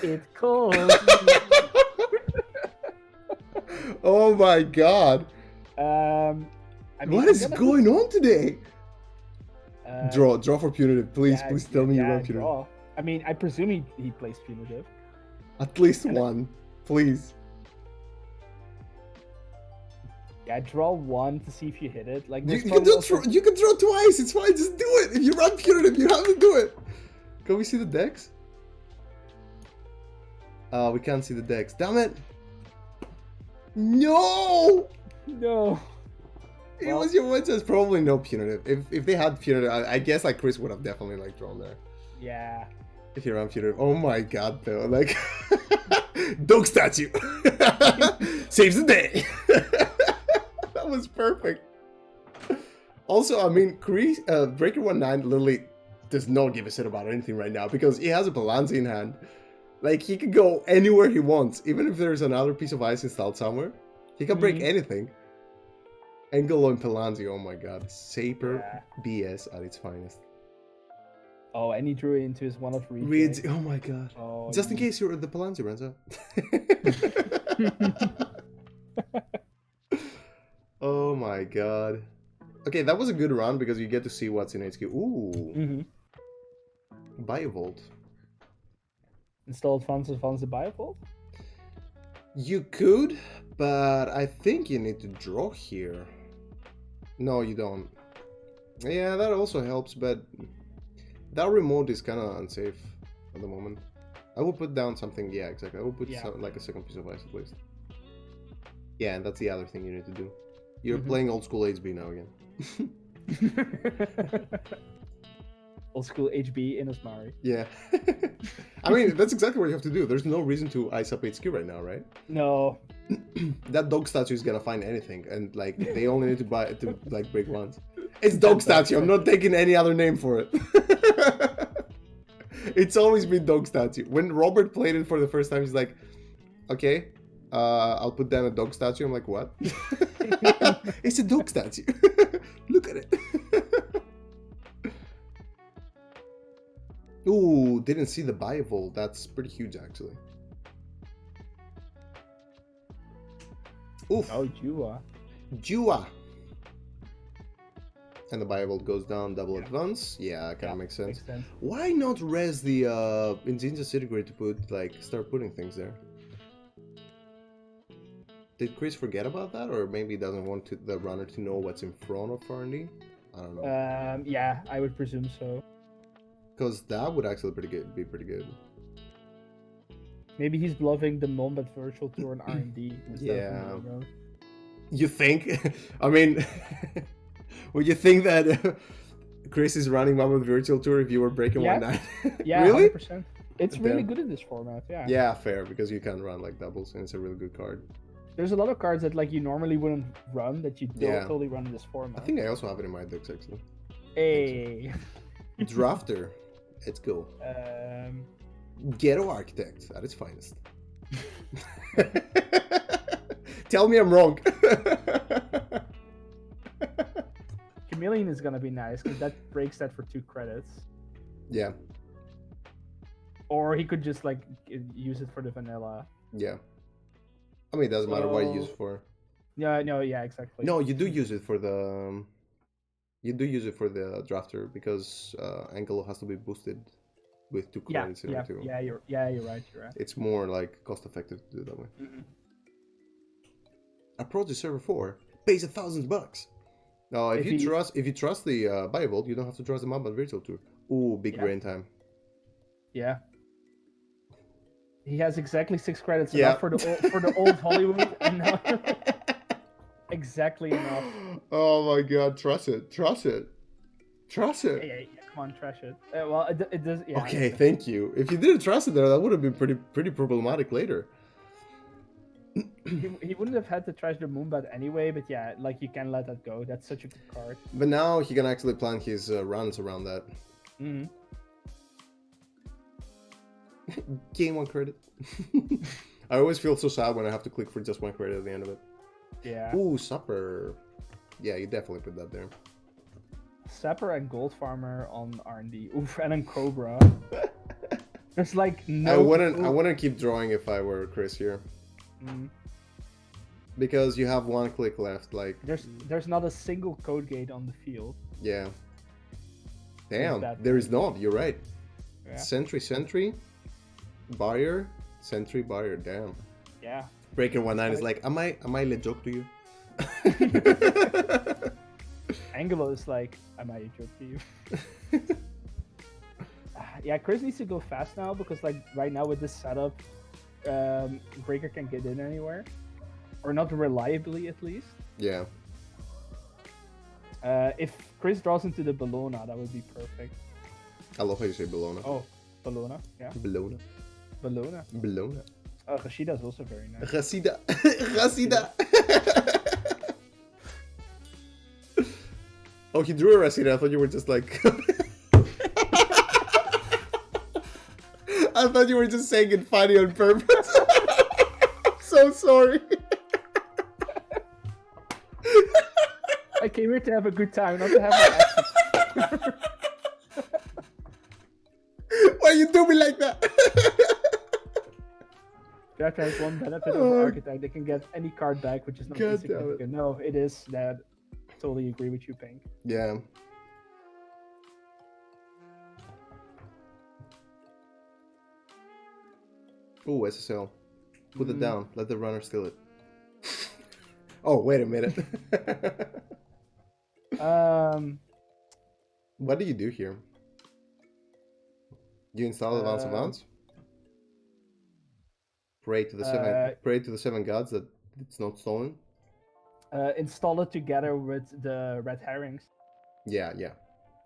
It calls me. Oh my god! I mean, What is going on today? Draw for punitive, please. Please tell me you run punitive. Draw. I mean, I presume he plays punitive. At least one, please. Yeah, draw 1 to see if you hit it. Like You can draw twice. It's fine. Just do it. If you run punitive, you have to do it. Can we see the decks? We can't see the decks. Damn it! No! No. It was your one says probably no punitive. If they had punitive, I guess like Qris would have definitely like drawn there. Yeah. If you run punitive, oh my god, though, like dog statue saves the day. That was perfect. Also, I mean, Qris, BreakerOneNine literally does not give a shit about anything right now because he has a Palanzi in hand. Like he can go anywhere he wants, even if there's another piece of ice installed somewhere. He can break anything. Angelo and Palanzi, oh my god. Saper BS at its finest. Oh, and he drew it into his one of reach. Oh my god. Oh, just in case the Palanzi runs out. Oh my god. Okay, that was a good run because you get to see what's in HQ. Ooh. Biovolt. Installed funds the Biovolt? You could, but I think you need to draw here. No, you don't. Yeah, that also helps, but that remote is kind of unsafe at the moment. I will put down something. Yeah, exactly. I will put like a second piece of ice at least. Yeah, and that's the other thing you need to do. You're playing old school HB now again. Old school HB in Osmari. Yeah. I mean, that's exactly what you have to do. There's no reason to ice up HQ right now, right? No. That dog statue is gonna find anything, and like they only need to break once. It's dog statue. I'm not taking any other name for it. It's always been dog statue. When Robert played it for the first time, he's like, "Okay, I'll put down a dog statue." I'm like, "What?" It's a dog statue. Look at it. Ooh, didn't see the Biovolt. That's pretty huge, actually. Oof. Oh, Jua. Jua. And the Bible goes down, double advance. Yeah, kind of makes sense. Makes sense. Why not res the Inzinja Citigrade to put, like, start putting things there? Did Qris forget about that, or maybe he doesn't want the runner to know what's in front of R&D? I don't know. Yeah, I would presume so. Because that would actually be pretty good. Maybe he's bluffing the Mombat Virtual Tour and R&D. Yeah. You think? I mean, would you think that Qris is running Mammoth Virtual Tour if you were BreakerOneNine? Yeah, really? 100%. It's really good in this format, yeah. Yeah, fair, because you can run like doubles, and it's a really good card. There's a lot of cards that like you normally wouldn't run that you don't totally run in this format. I think I also have it in my decks, actually. Hey. Drafter. Let's go. Ghetto Architect at its finest. Tell me I'm wrong. Chameleon is gonna be nice because that breaks that for 2 credits. Yeah. Or he could just like use it for the vanilla. Yeah. I mean, it doesn't matter what you use it for. Yeah, no, yeah, exactly. No, you do use it for the. You do use it for the drafter because Angelo has to be boosted with 2 credits in it too. Yeah, you're right. You're right. It's more like cost effective to do it that way. Mm-hmm. Approach the server 4 pays $1,000. No, if you trust the Bible, you don't have to trust the Mammoth Virtual Tour. Ooh, big brain time. Yeah. He has exactly 6 credits enough for the old Hollywood, and now exactly enough. Oh my God! Trust it! Trust it! Trust it! Yeah, come on, trash it. Well, it does. Yeah. Okay, thank you. If you didn't trust it there, that would have been pretty problematic later. He wouldn't have had to trash the Moonbat anyway, but yeah, like you can let that go. That's such a good card. But now he can actually plan his runs around that. Mm-hmm. Gain 1 credit. I always feel so sad when I have to click for just 1 credit at the end of it. Yeah. Ooh, Supper. Yeah, you definitely put that there. Sapper and Gold Farmer on R&D. Oof, and then Cobra. There's like no. I wouldn't keep drawing if I were Qris here. Mm. Because you have 1 click left. Like there's not a single code gate on the field. Yeah. Damn, there is not. You're right. Yeah. Sentry. Buyer, Sentry, Buyer, damn. Yeah. BreakerOneNine is like, am I le joke to you? Angelo is like, am I a joke to you? Yeah, Qris needs to go fast now because like right now with this setup, Breaker can get in anywhere. Or not reliably at least. Yeah. If Qris draws into the Bellona, that would be perfect. I love how you say Bellona. Oh, Bellona, yeah. Bellona. Oh, Rashida is also very nice. Rashida. Oh, he drew a Rashida. I thought you were just like. I thought you were just saying it funny on purpose. So sorry. I came here to have a good time, not to have my accent. Why you do me like that? Draft has 1 benefit over Architect. They can get any card back, which is not significant. No, it is that. Totally agree with you, Pink. Yeah. Ooh, SSL. Put it down. Let the runner steal it. Oh, wait a minute. What do you do here? You install Advance? Pray to the 7 gods that it's not stolen. Install it together with the red herrings. Yeah.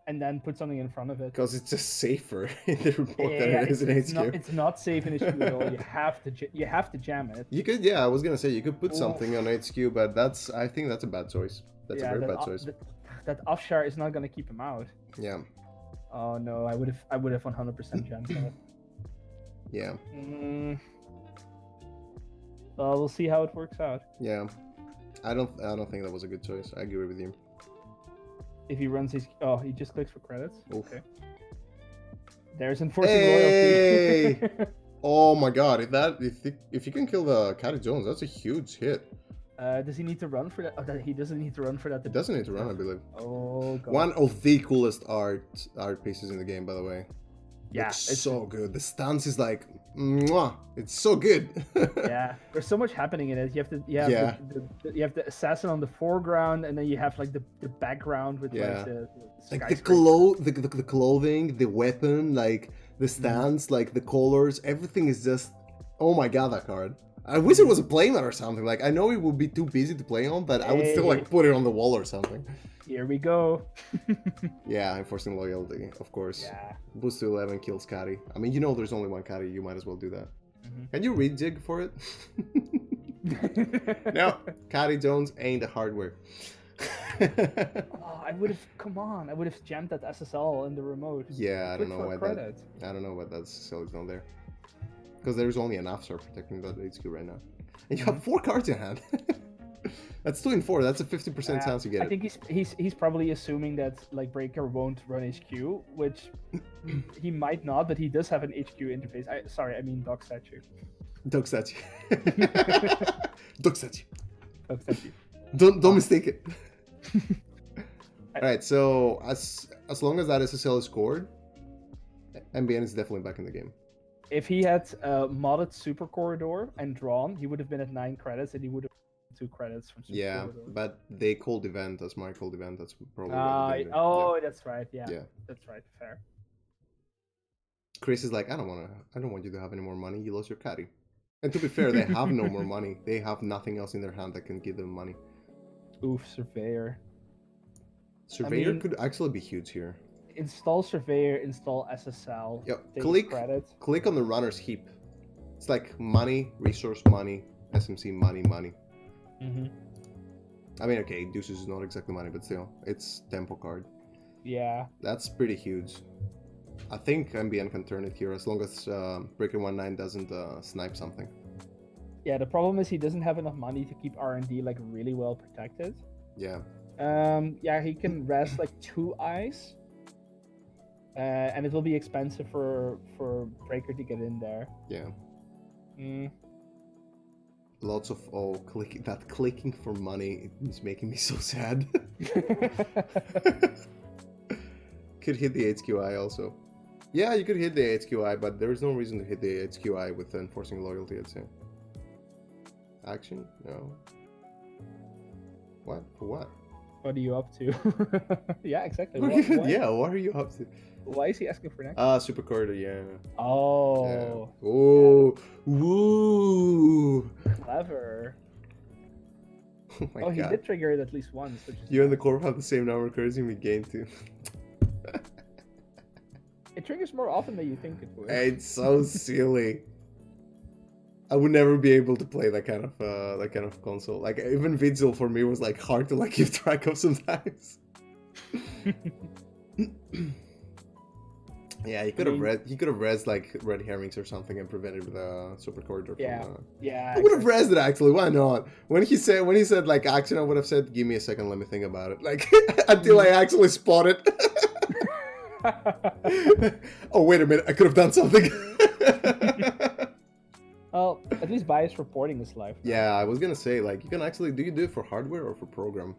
And then put something in front of it. Because it's just safer in the report than it is in HQ. It's not safe in HQ at all. You have to jam it. You could, I was gonna say you could put something on HQ, but I think that's a bad choice. That's a very bad choice. That Afshar is not gonna keep him out. Yeah. Oh no, I would have 100% jammed that. Yeah. Well, we'll see how it works out. Yeah. I don't think that was a good choice. I agree with you. If he runs his... Oh, he just clicks for credits? Oof. Okay. There's enforcing loyalty. Oh my god, if you can kill the Caddy Jones, that's a huge hit. Does he need to run for that? Oh, he doesn't need to run for that. It doesn't need to run, I believe. Oh god. One of the coolest art pieces in the game, by the way. Yeah, Looks it's so good. The stance is like, mwah, it's so good. yeah, there's so much happening in it. You have the assassin on the foreground, and then you have like the background with like the the clothing, the weapon, like the stance, like the colors, everything is just, oh my god, that card. I wish it was a playmat or something. Like, I know it would be too busy to play on, but I would still like put it on the wall or something. Here we go. Yeah, enforcing loyalty, of course. Yeah. Boost to 11 kills Kari. I mean, you know there's only one Kari, you might as well do that. Can you read Jig for it? No, Kari Jones ain't the hardware. Oh, I would have jammed that SSL in the remote. Yeah, I don't know why credit. I don't know why that SSL is not there. Because there's only an officer protecting that HQ right now. And you have 4 cards in hand. That's 2 and 4. That's a 50% chance you get it. I think he's probably assuming that like Breaker won't run HQ, which he might not, but he does have an HQ interface. I mean Dog Statue. Dog Statue. Dog Statue. Dog Statue. Don't mistake it. Alright, so as long as that SSL is scored, MBN is definitely back in the game. If he had modded Super Corridor and drawn, he would have been at 9 credits, and he would have 2 credits from Super Corridor. But they called event as my called event. That's probably that's right. Yeah, that's right. Fair. Qris is like, I don't want you to have any more money. You lost your caddy. And to be fair, they have no more money. They have nothing else in their hand that can give them money. Oof, Surveyor. Surveyor could actually be huge here. Install Surveyor, install SSL. Yep. Click on the runner's heap. It's like money, resource money, SMC money. I mean, okay, Deuces is not exactly money, but still, it's tempo card. Yeah. That's pretty huge. I think MBN can turn it here as long as BreakerOneNine doesn't snipe something. Yeah, the problem is he doesn't have enough money to keep R&D like really well protected. Yeah. Yeah, he can rest like 2 eyes. And it will be expensive for Breaker to get in there. Yeah. Lots of clicking for money is making me so sad. Could hit the HQI also. Yeah, you could hit the HQI, but there is no reason to hit the HQI with enforcing loyalty, I'd say. Action? No. What? For what? What are you up to? Yeah, exactly. Yeah, what are you up to? Why is he asking for next? Super Corridor, yeah. Oh. Yeah. Oh. Yeah. Woo. Clever. Oh my god. He did trigger it at least once. You and the Corp have the same number of cards in the game too. It triggers more often than you think it would. It's so silly. I would never be able to play that kind of console. Like even Vigil for me was like hard to like keep track of sometimes. Yeah, he could have rezzed like red herrings or something and prevented with a Super Corridor. Yeah. I would have rezzed it actually. Why not? When he said like action, I would have said, "Give me a second, let me think about it." Like until I actually spot it. Oh wait a minute! I could have done something. Well, at least bias reporting is live. Yeah, I was gonna say like you can actually do it for hardware or for program?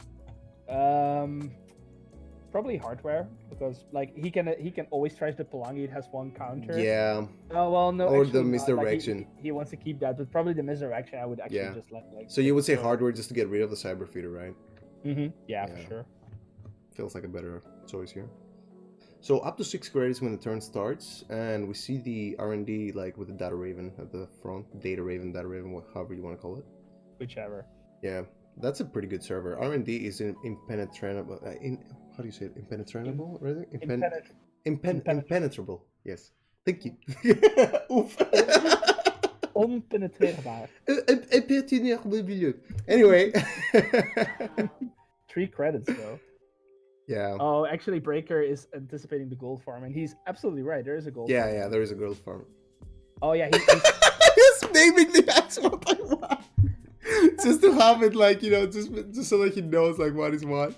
Probably hardware because like he can always try the Pelangi. It has 1 counter. Yeah. Oh well, no. Or actually the misdirection. Like, he wants to keep that, but probably the misdirection I would actually just let like. So you would say hardware just to get rid of the cyber feeder, right? Yeah, for sure. Feels like a better choice here. So up to 6 credits when the turn starts, and we see the R&D like with the Data Raven at the front. Data Raven, however you want to call it. Whichever. Yeah, that's a pretty good server. R&D is impenetrable. How do you say it? Impenetrable, right? Impenetrable. Yes. Thank you. Oof. Onpenetreerbaar. Anyway. 3 credits though. Yeah. Oh, actually, Breaker is anticipating the gold farm, and he's absolutely right. There is a gold. Yeah, yeah, there is a gold farm. Oh yeah, he's naming the X one by one, just to have it like just so that he knows like what is what.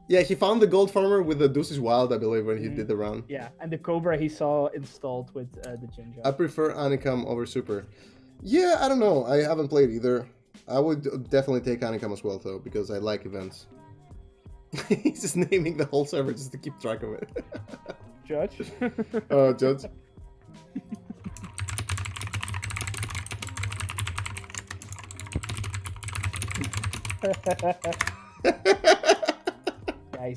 Yeah, he found the gold farmer with the Deuces Wild, I believe, when he did the run. Yeah, and the Cobra he saw installed with the Jinja. I prefer Anikam over Super. Yeah, I don't know. I haven't played either. I would definitely take Honeycomb as well, though, because I like events. He's just naming the whole server just to keep track of it. Judge. Judge.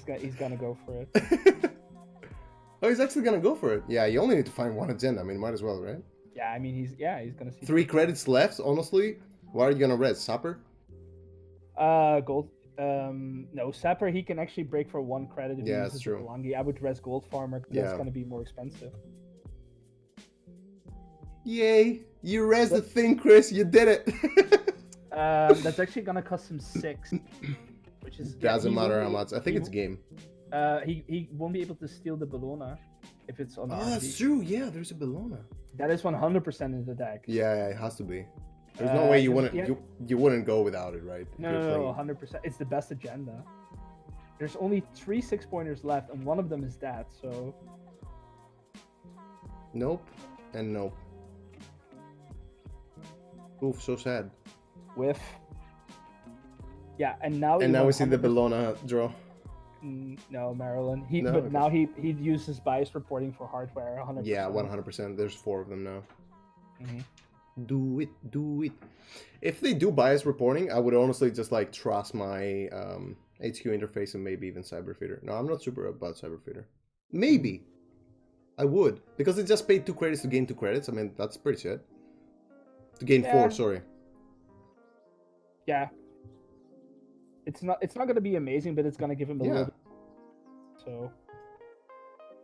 Yeah, he's gonna go for it. Oh, he's actually gonna go for it. Yeah, you only need to find one agenda. I mean, might as well, right? Yeah, I mean he's gonna see 3 credits left. Honestly, what are you gonna res? Sapper? Gold. No, Sapper he can actually break for 1 credit if he Yeah, uses that's true. Belangi. I would res Gold Farmer. That's gonna be more expensive. Yay! You res the thing, Chris. You did it. That's actually gonna cost him 6, which is Doesn't matter how much. I think it's game. He won't be able to steal the Bellona if it's on. Oh, RNG. that's true. Yeah, there's a Bellona. That is 100% in the deck. Yeah, it has to be. There's no way you wouldn't. yeah. You wouldn't go without it, right? No, 100%. It's the best agenda. There's only 3 6-pointers left, and one of them is that. So. Nope, and nope. Oof, so sad. Whiff. Yeah, and now. And now we see the Bellona draw. No, Maryland. Now he uses bias reporting for hardware 100%. Yeah, 100%. There's 4 of them now. Mm-hmm. Do it. If they do bias reporting, I would honestly just like trust my HQ interface and maybe even Cyberfeeder. No, I'm not super about Cyberfeeder. Maybe I would, because it just paid 2 credits to gain 2 credits. I mean, that's pretty shit. To gain 4, sorry. Yeah. It's not gonna be amazing, but it's gonna give him a little bit. So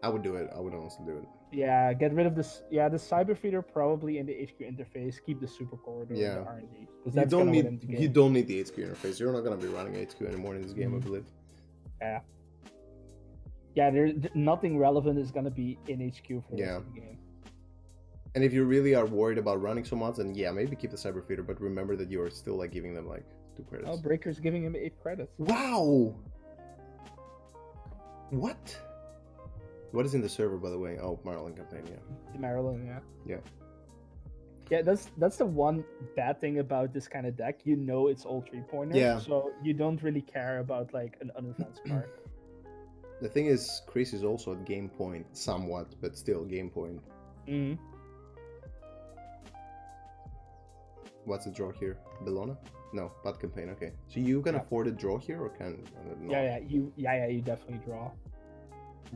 I would do it. I would honestly do it. Yeah, get rid of this. Yeah, the Cyberfeeder probably in the HQ interface. Keep the super corridor in the RNG. You don't need the HQ interface. You're not gonna be running HQ anymore in this game, I believe. Yeah. Yeah, there's nothing relevant is gonna be in HQ for the rest of the game. And if you really are worried about running so much, then yeah, maybe keep the Cyberfeeder, but remember that you are still like giving them like 2 credits. Oh, Breaker's giving him 8 credits. Wow! What? What is in the server, by the way? Oh, Maryland campaign, yeah. The Maryland, yeah. Yeah. Yeah, that's the one bad thing about this kind of deck. You know it's all 3-pointers, so you don't really care about like an unadvanced card. The thing is, Qris is also at game point, somewhat, but still game point. Mm-hmm. What's the draw here? Bellona? No, bad campaign. Okay, so you can afford a draw here, or can? You definitely draw.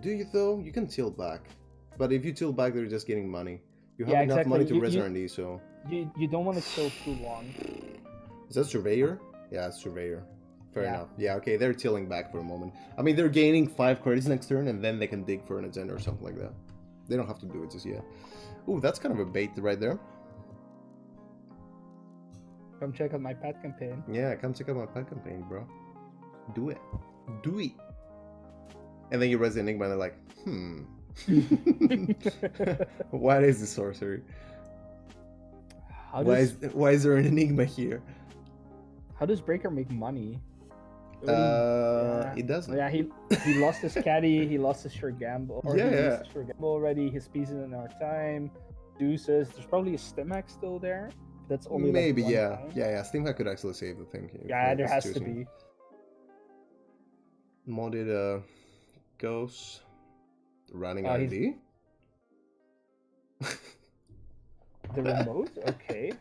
Do you though? You can tilt back, but if you tilt back, they're just getting money. You have enough money to res R&D, so you don't want to tilt too long. Is that Surveyor? Yeah, it's Surveyor. Fair enough. Yeah, okay, they're tilling back for a moment. I mean, they're gaining 5 credits next turn, and then they can dig for an agenda or something like that. They don't have to do it just yet. Ooh, that's kind of a bait right there. Come check out my pet campaign. Yeah, come check out my pet campaign, bro. Do it. Do it. And then you res the Enigma and they're like, what is this sorcery? Why is there an Enigma here? How does Breaker make money? It doesn't. Yeah, he lost his caddy, he lost his sure gamble. He lost his sure gamble already. His pieces in our time. Deuces. There's probably a Stimac still there. That's only maybe like yeah. Stimac could actually save the thing. Yeah, there has to be. Modded Ghost running ID. The remote? Okay.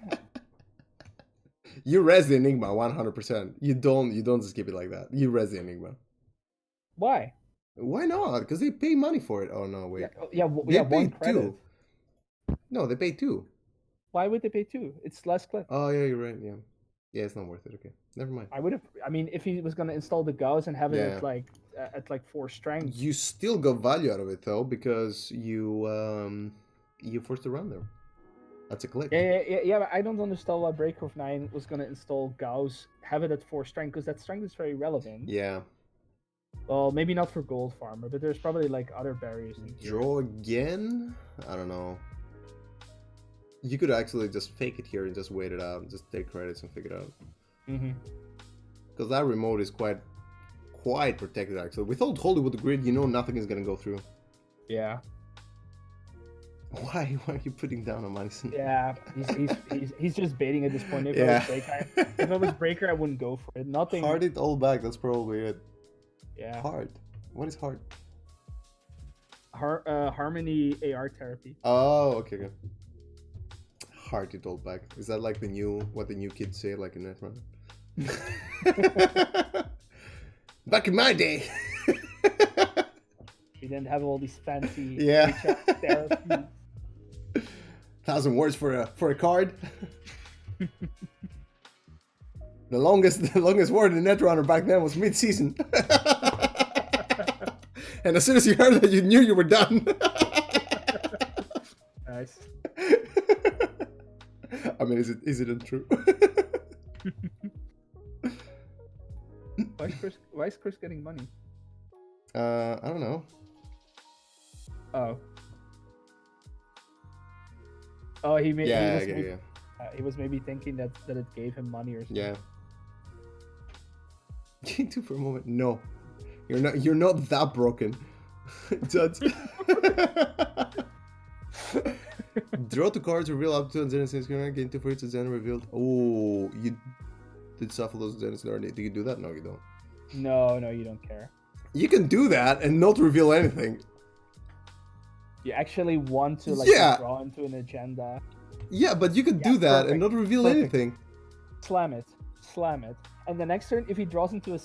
You res the Enigma 100%. You don't just keep it like that. You res the Enigma. Why? Why not? Because they pay money for it. Oh no, wait. They pay 2. No, they pay 2. Why would they pay 2? It's less click. Oh yeah, you're right. Yeah, it's not worth it. Okay, never mind. I would have. I mean, if he was gonna install the Gauss and have it at like 4 strength, you still got value out of it though, because you forced to run there. That's a click. Yeah. But I don't understand why BreakerOneNine was gonna install Gauss, have it at 4 strength, because that strength is very relevant. Yeah. Well, maybe not for Gold Farmer, but there's probably like other barriers. Draw again? I don't know. You could actually just fake it here and just wait it out, and just take credits and figure it out. Because that remote is quite protected actually. With old Hollywood Grid, you know nothing is gonna go through. Yeah. Why are you putting down on Madison? Yeah, he's just baiting at this point. If I was Breaker, I wouldn't go for it. Nothing. Hard it all back. That's probably it. Yeah. Hard. What is hard? Harmony AR therapy. Oh, okay. Hard it all back. Is that like what the new kids say, like in Netrunner? Back in my day. We didn't have all these fancy therapies. 1,000 words for a card. The longest word in Netrunner back then was mid-season. And as soon as you heard that, you knew you were done. Nice. I mean, is it untrue? Why is Qris getting money? I don't know. Oh, he made. Yeah. He was maybe thinking that it gave him money or something. Yeah. Game 2 for a moment. No, you're not that broken. Judge. Draw 2 cards, reveal up to Zen since you're not getting 2 for each Zen revealed. Oh, you did shuffle those Zens already. Do you do that? No, you don't. No, you don't care. You can do that and not reveal anything. You actually want to draw into an agenda. Yeah, but you can do that and not reveal anything. Slam it. And the next turn, if he draws into a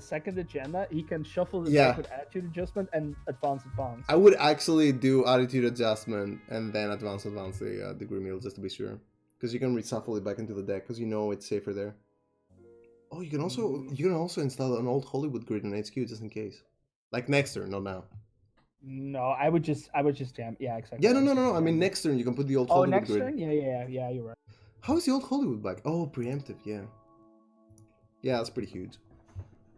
second agenda, he can shuffle the deck with attitude adjustment and advance. I would actually do attitude adjustment and then advance the degree meal just to be sure, because you can reshuffle it back into the deck because you know it's safer there. Oh, you can also install an old Hollywood grid on HQ just in case, like next turn, not now. No, I would just jam. Yeah, exactly. Yeah, no. I mean next turn you can put the old Hollywood grid. Next turn? Yeah. You're right. How is the old Hollywood back? Oh, preemptive. Yeah. Yeah, that's pretty huge.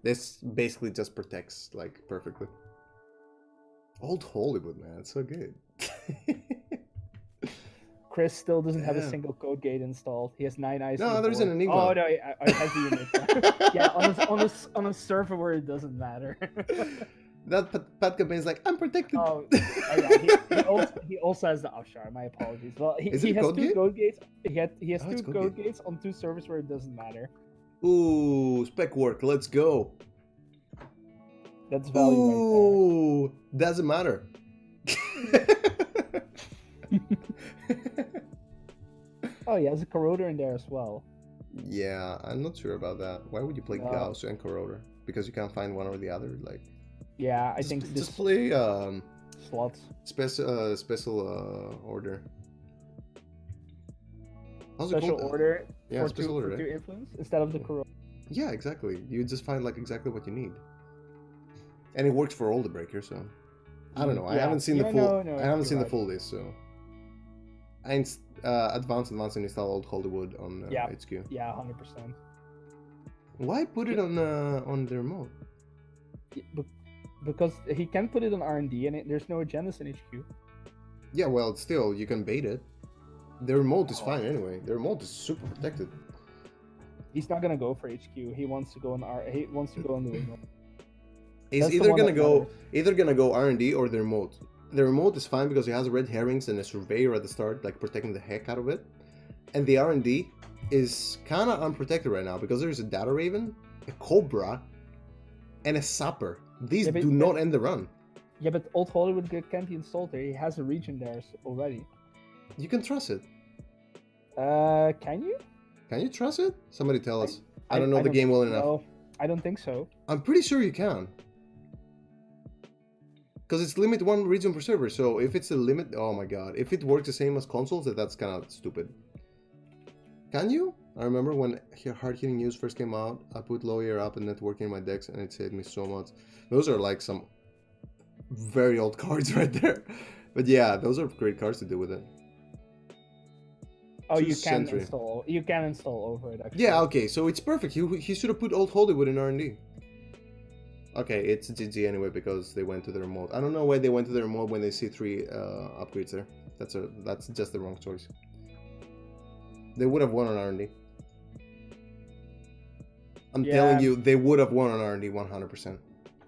This basically just protects like perfectly. Old Hollywood, man, it's so good. Qris still doesn't have a single code gate installed. He has 9 eyes. No, there's an Enigma. Oh no, it has the unit. Yeah, on a server where it doesn't matter. That Pat campaign is like, I'm protected. Yeah, he also has the offshore. My apologies. Well, he has 2 code gates. He has 2 code gates on 2 servers where it doesn't matter. Ooh, spec work. Let's go. That's value right there. Doesn't matter. Oh, he has a corroder in there as well. Yeah, I'm not sure about that. Why would you play Gauss and corroder? Because you can't find one or the other, like. Yeah, I think just play slots. Special order. Special order. Yeah, special order. For 2 influence instead of the corroder. Yeah, exactly. You just find like exactly what you need, and it works for all the breakers. So I don't know. I haven't seen the full. I haven't seen the full list. So I advance and install old Hollywood on HQ. Yeah, 100%. Why put it on the remote? Because he can put it on R&D and there's no agendas in HQ. Yeah, well, still you can bait it. The remote is fine anyway. The remote is super protected. He's not gonna go for HQ. He wants to go on He wants to go on the remote. He's either gonna go R&D or the remote. The remote is fine because he has red herrings and a surveyor at the start, like protecting the heck out of it. And the R&D is kind of unprotected right now because there's a Data Raven, a Cobra, and a Sapper. These do not end the run. Yeah, but Old Hollywood can't be installed there. He has a region there already. You can trust it. Can you? Can you trust it? Somebody tell us. I don't know the game well enough. No, I don't think so. I'm pretty sure you can. Because it's limit 1 region per server, so if it's a limit... Oh my god. If it works the same as consoles, that's kind of stupid. Can you? I remember when hard-hitting news first came out, I put lawyer up and networking in my decks, and it saved me so much. Those are like some very old cards right there. But yeah, those are great cards to do with it. Oh, you can install over it, actually. Yeah, okay, so it's perfect. He should have put Old Hollywood in R&D. Okay, it's GG anyway because they went to the remote. I don't know why they went to the remote when they see 3 upgrades there. That's just the wrong choice. They would have won on R&D. I'm telling you, they would have won on R&D 100%.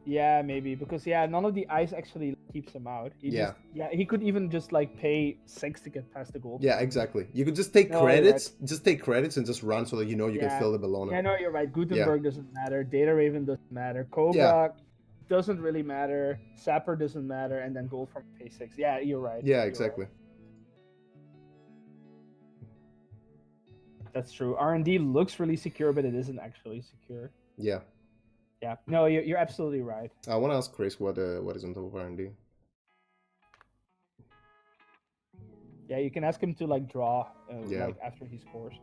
Yeah, maybe because none of the ice actually keeps him out. He could even just like pay 6 to get past the gold. Yeah, exactly. You could just take No, you're credits, and just run so that you know you can Yeah. fill the balloon. Yeah, no, you're right. Gutenberg doesn't matter. Data Raven doesn't matter. Cobra Yeah. doesn't really matter. Sapper doesn't matter, and then gold from pay 6. Yeah, you're right. Yeah, You're exactly. right. That's true. R&D looks really secure, but it isn't actually secure. Yeah. Yeah. No, you're absolutely right. I want to ask Chris what is on top of R&D. Yeah, you can ask him to like draw Yeah. like after he scores.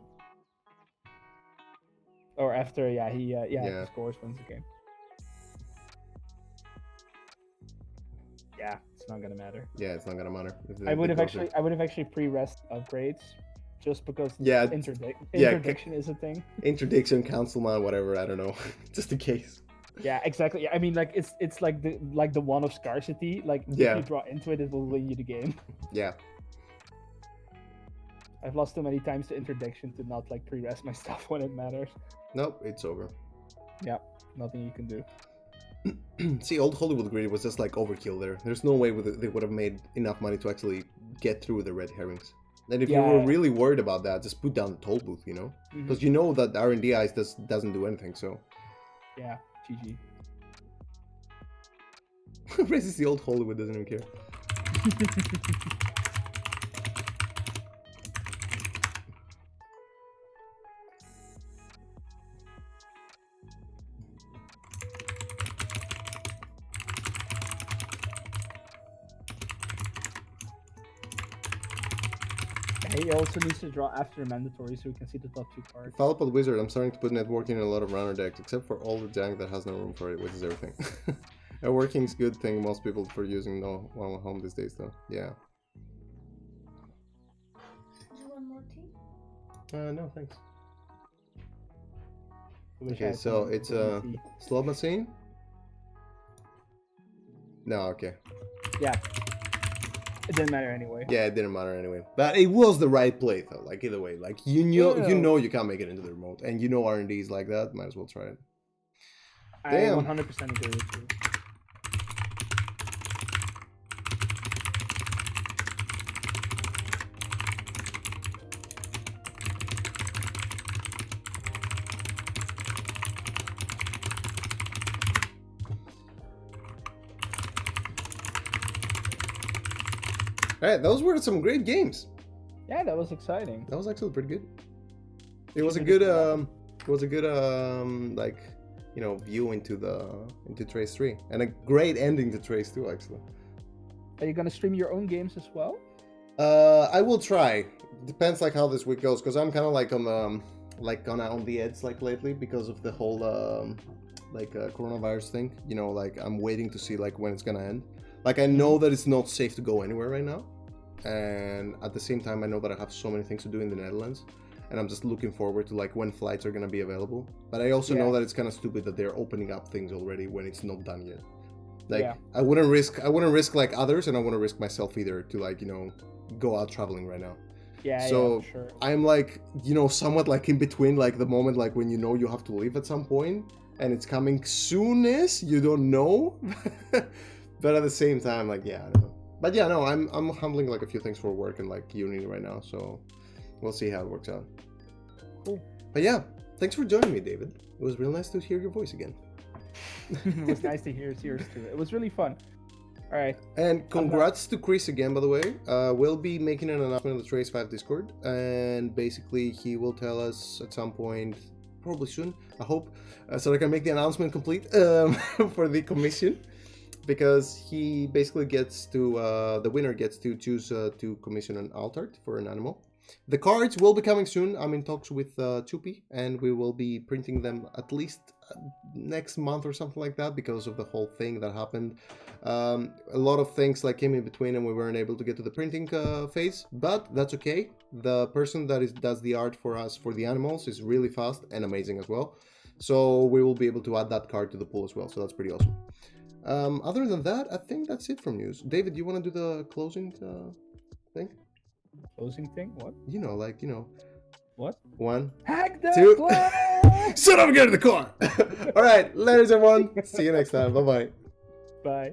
Or after he he scores, wins the game. Yeah, it's not gonna matter. Yeah, it's not gonna matter. I would have actually pre-rest upgrades, just because interdiction is a thing. Interdiction, councilman, whatever. I don't know, just in case. Yeah, exactly. I mean, like it's like the one of scarcity. Like if you draw into it, it will win you the game. Yeah. I've lost too many times to interdiction to not like pre-rest my stuff when it matters. Nope, it's over. Yeah, nothing you can do. See, Old Hollywood Grid was just like overkill there. There's no way they would have made enough money to actually get through the red herrings. And if you were really worried about that, just put down the toll booth, you know? Because you know that R&D ice doesn't do anything, so... Yeah, GG. Raises the Old Hollywood, doesn't even care. He also needs to draw after mandatory so we can see the top 2 cards. Falpal Wizard, I'm starting to put networking in a lot of runner decks, except for all the jank that has no room for it, which is everything. Networking's good thing most people for using no one home these days, though. Yeah. Do you want more tea? No, thanks. Okay, so it's a slot machine? No, okay. Yeah. It didn't matter anyway. Yeah, it didn't matter anyway. But it was the right play, though. Like, either way. Like, you know you can't make it into the remote. And you know R&D is like that. Might as well try it. Damn. I 100% agree with you. Alright, those were some great games. Yeah, that was exciting. That was actually pretty good. It was a good like, you know, view into Trace 3. And a great ending to Trace 2, actually. Are you gonna stream your own games as well? I will try. Depends like how this week goes, because I'm kind of like on the edge like lately because of the whole coronavirus thing. You know, like I'm waiting to see like when it's gonna end. Like I know that it's not safe to go anywhere right now, and at the same time I know that I have so many things to do in the Netherlands, and I'm just looking forward to like when flights are gonna be available. But I also know that it's kind of stupid that they're opening up things already when it's not done yet. Like I wouldn't risk like others, and I wouldn't risk myself either to like, you know, go out traveling right now. So for sure. I'm like, you know, somewhat like in between, like the moment like when you know you have to leave at some point and it's coming soon-ish, you don't know. But at the same time, like, yeah, I don't know. But yeah, no, I'm handling like a few things for work and like uni right now, so we'll see how it works out. Cool. But yeah, thanks for joining me, David. It was real nice to hear your voice again. It was nice to hear yours too. It was really fun. All right. And congrats to Qris again, by the way. We'll be making an announcement on the Trace 5 Discord, and basically he will tell us at some point, probably soon, I hope, so I can make the announcement complete for the commission. Because he basically gets to, the winner gets to choose to commission an alt art for an animal. The cards will be coming soon. I'm in talks with Chupi, and we will be printing them at least next month or something like that because of the whole thing that happened. A lot of things like came in between and we weren't able to get to the printing phase, but that's okay. The person that does the art for us for the animals is really fast and amazing as well. So we will be able to add that card to the pool as well, so that's pretty awesome. Other than that, I think that's it from news. David, you want to do the closing thing? Closing thing? What? You know, like, you know. What? 1, Hack that 2. play! Shut up and get in the car! Alright, ladies everyone. See you next time. Bye-bye. Bye.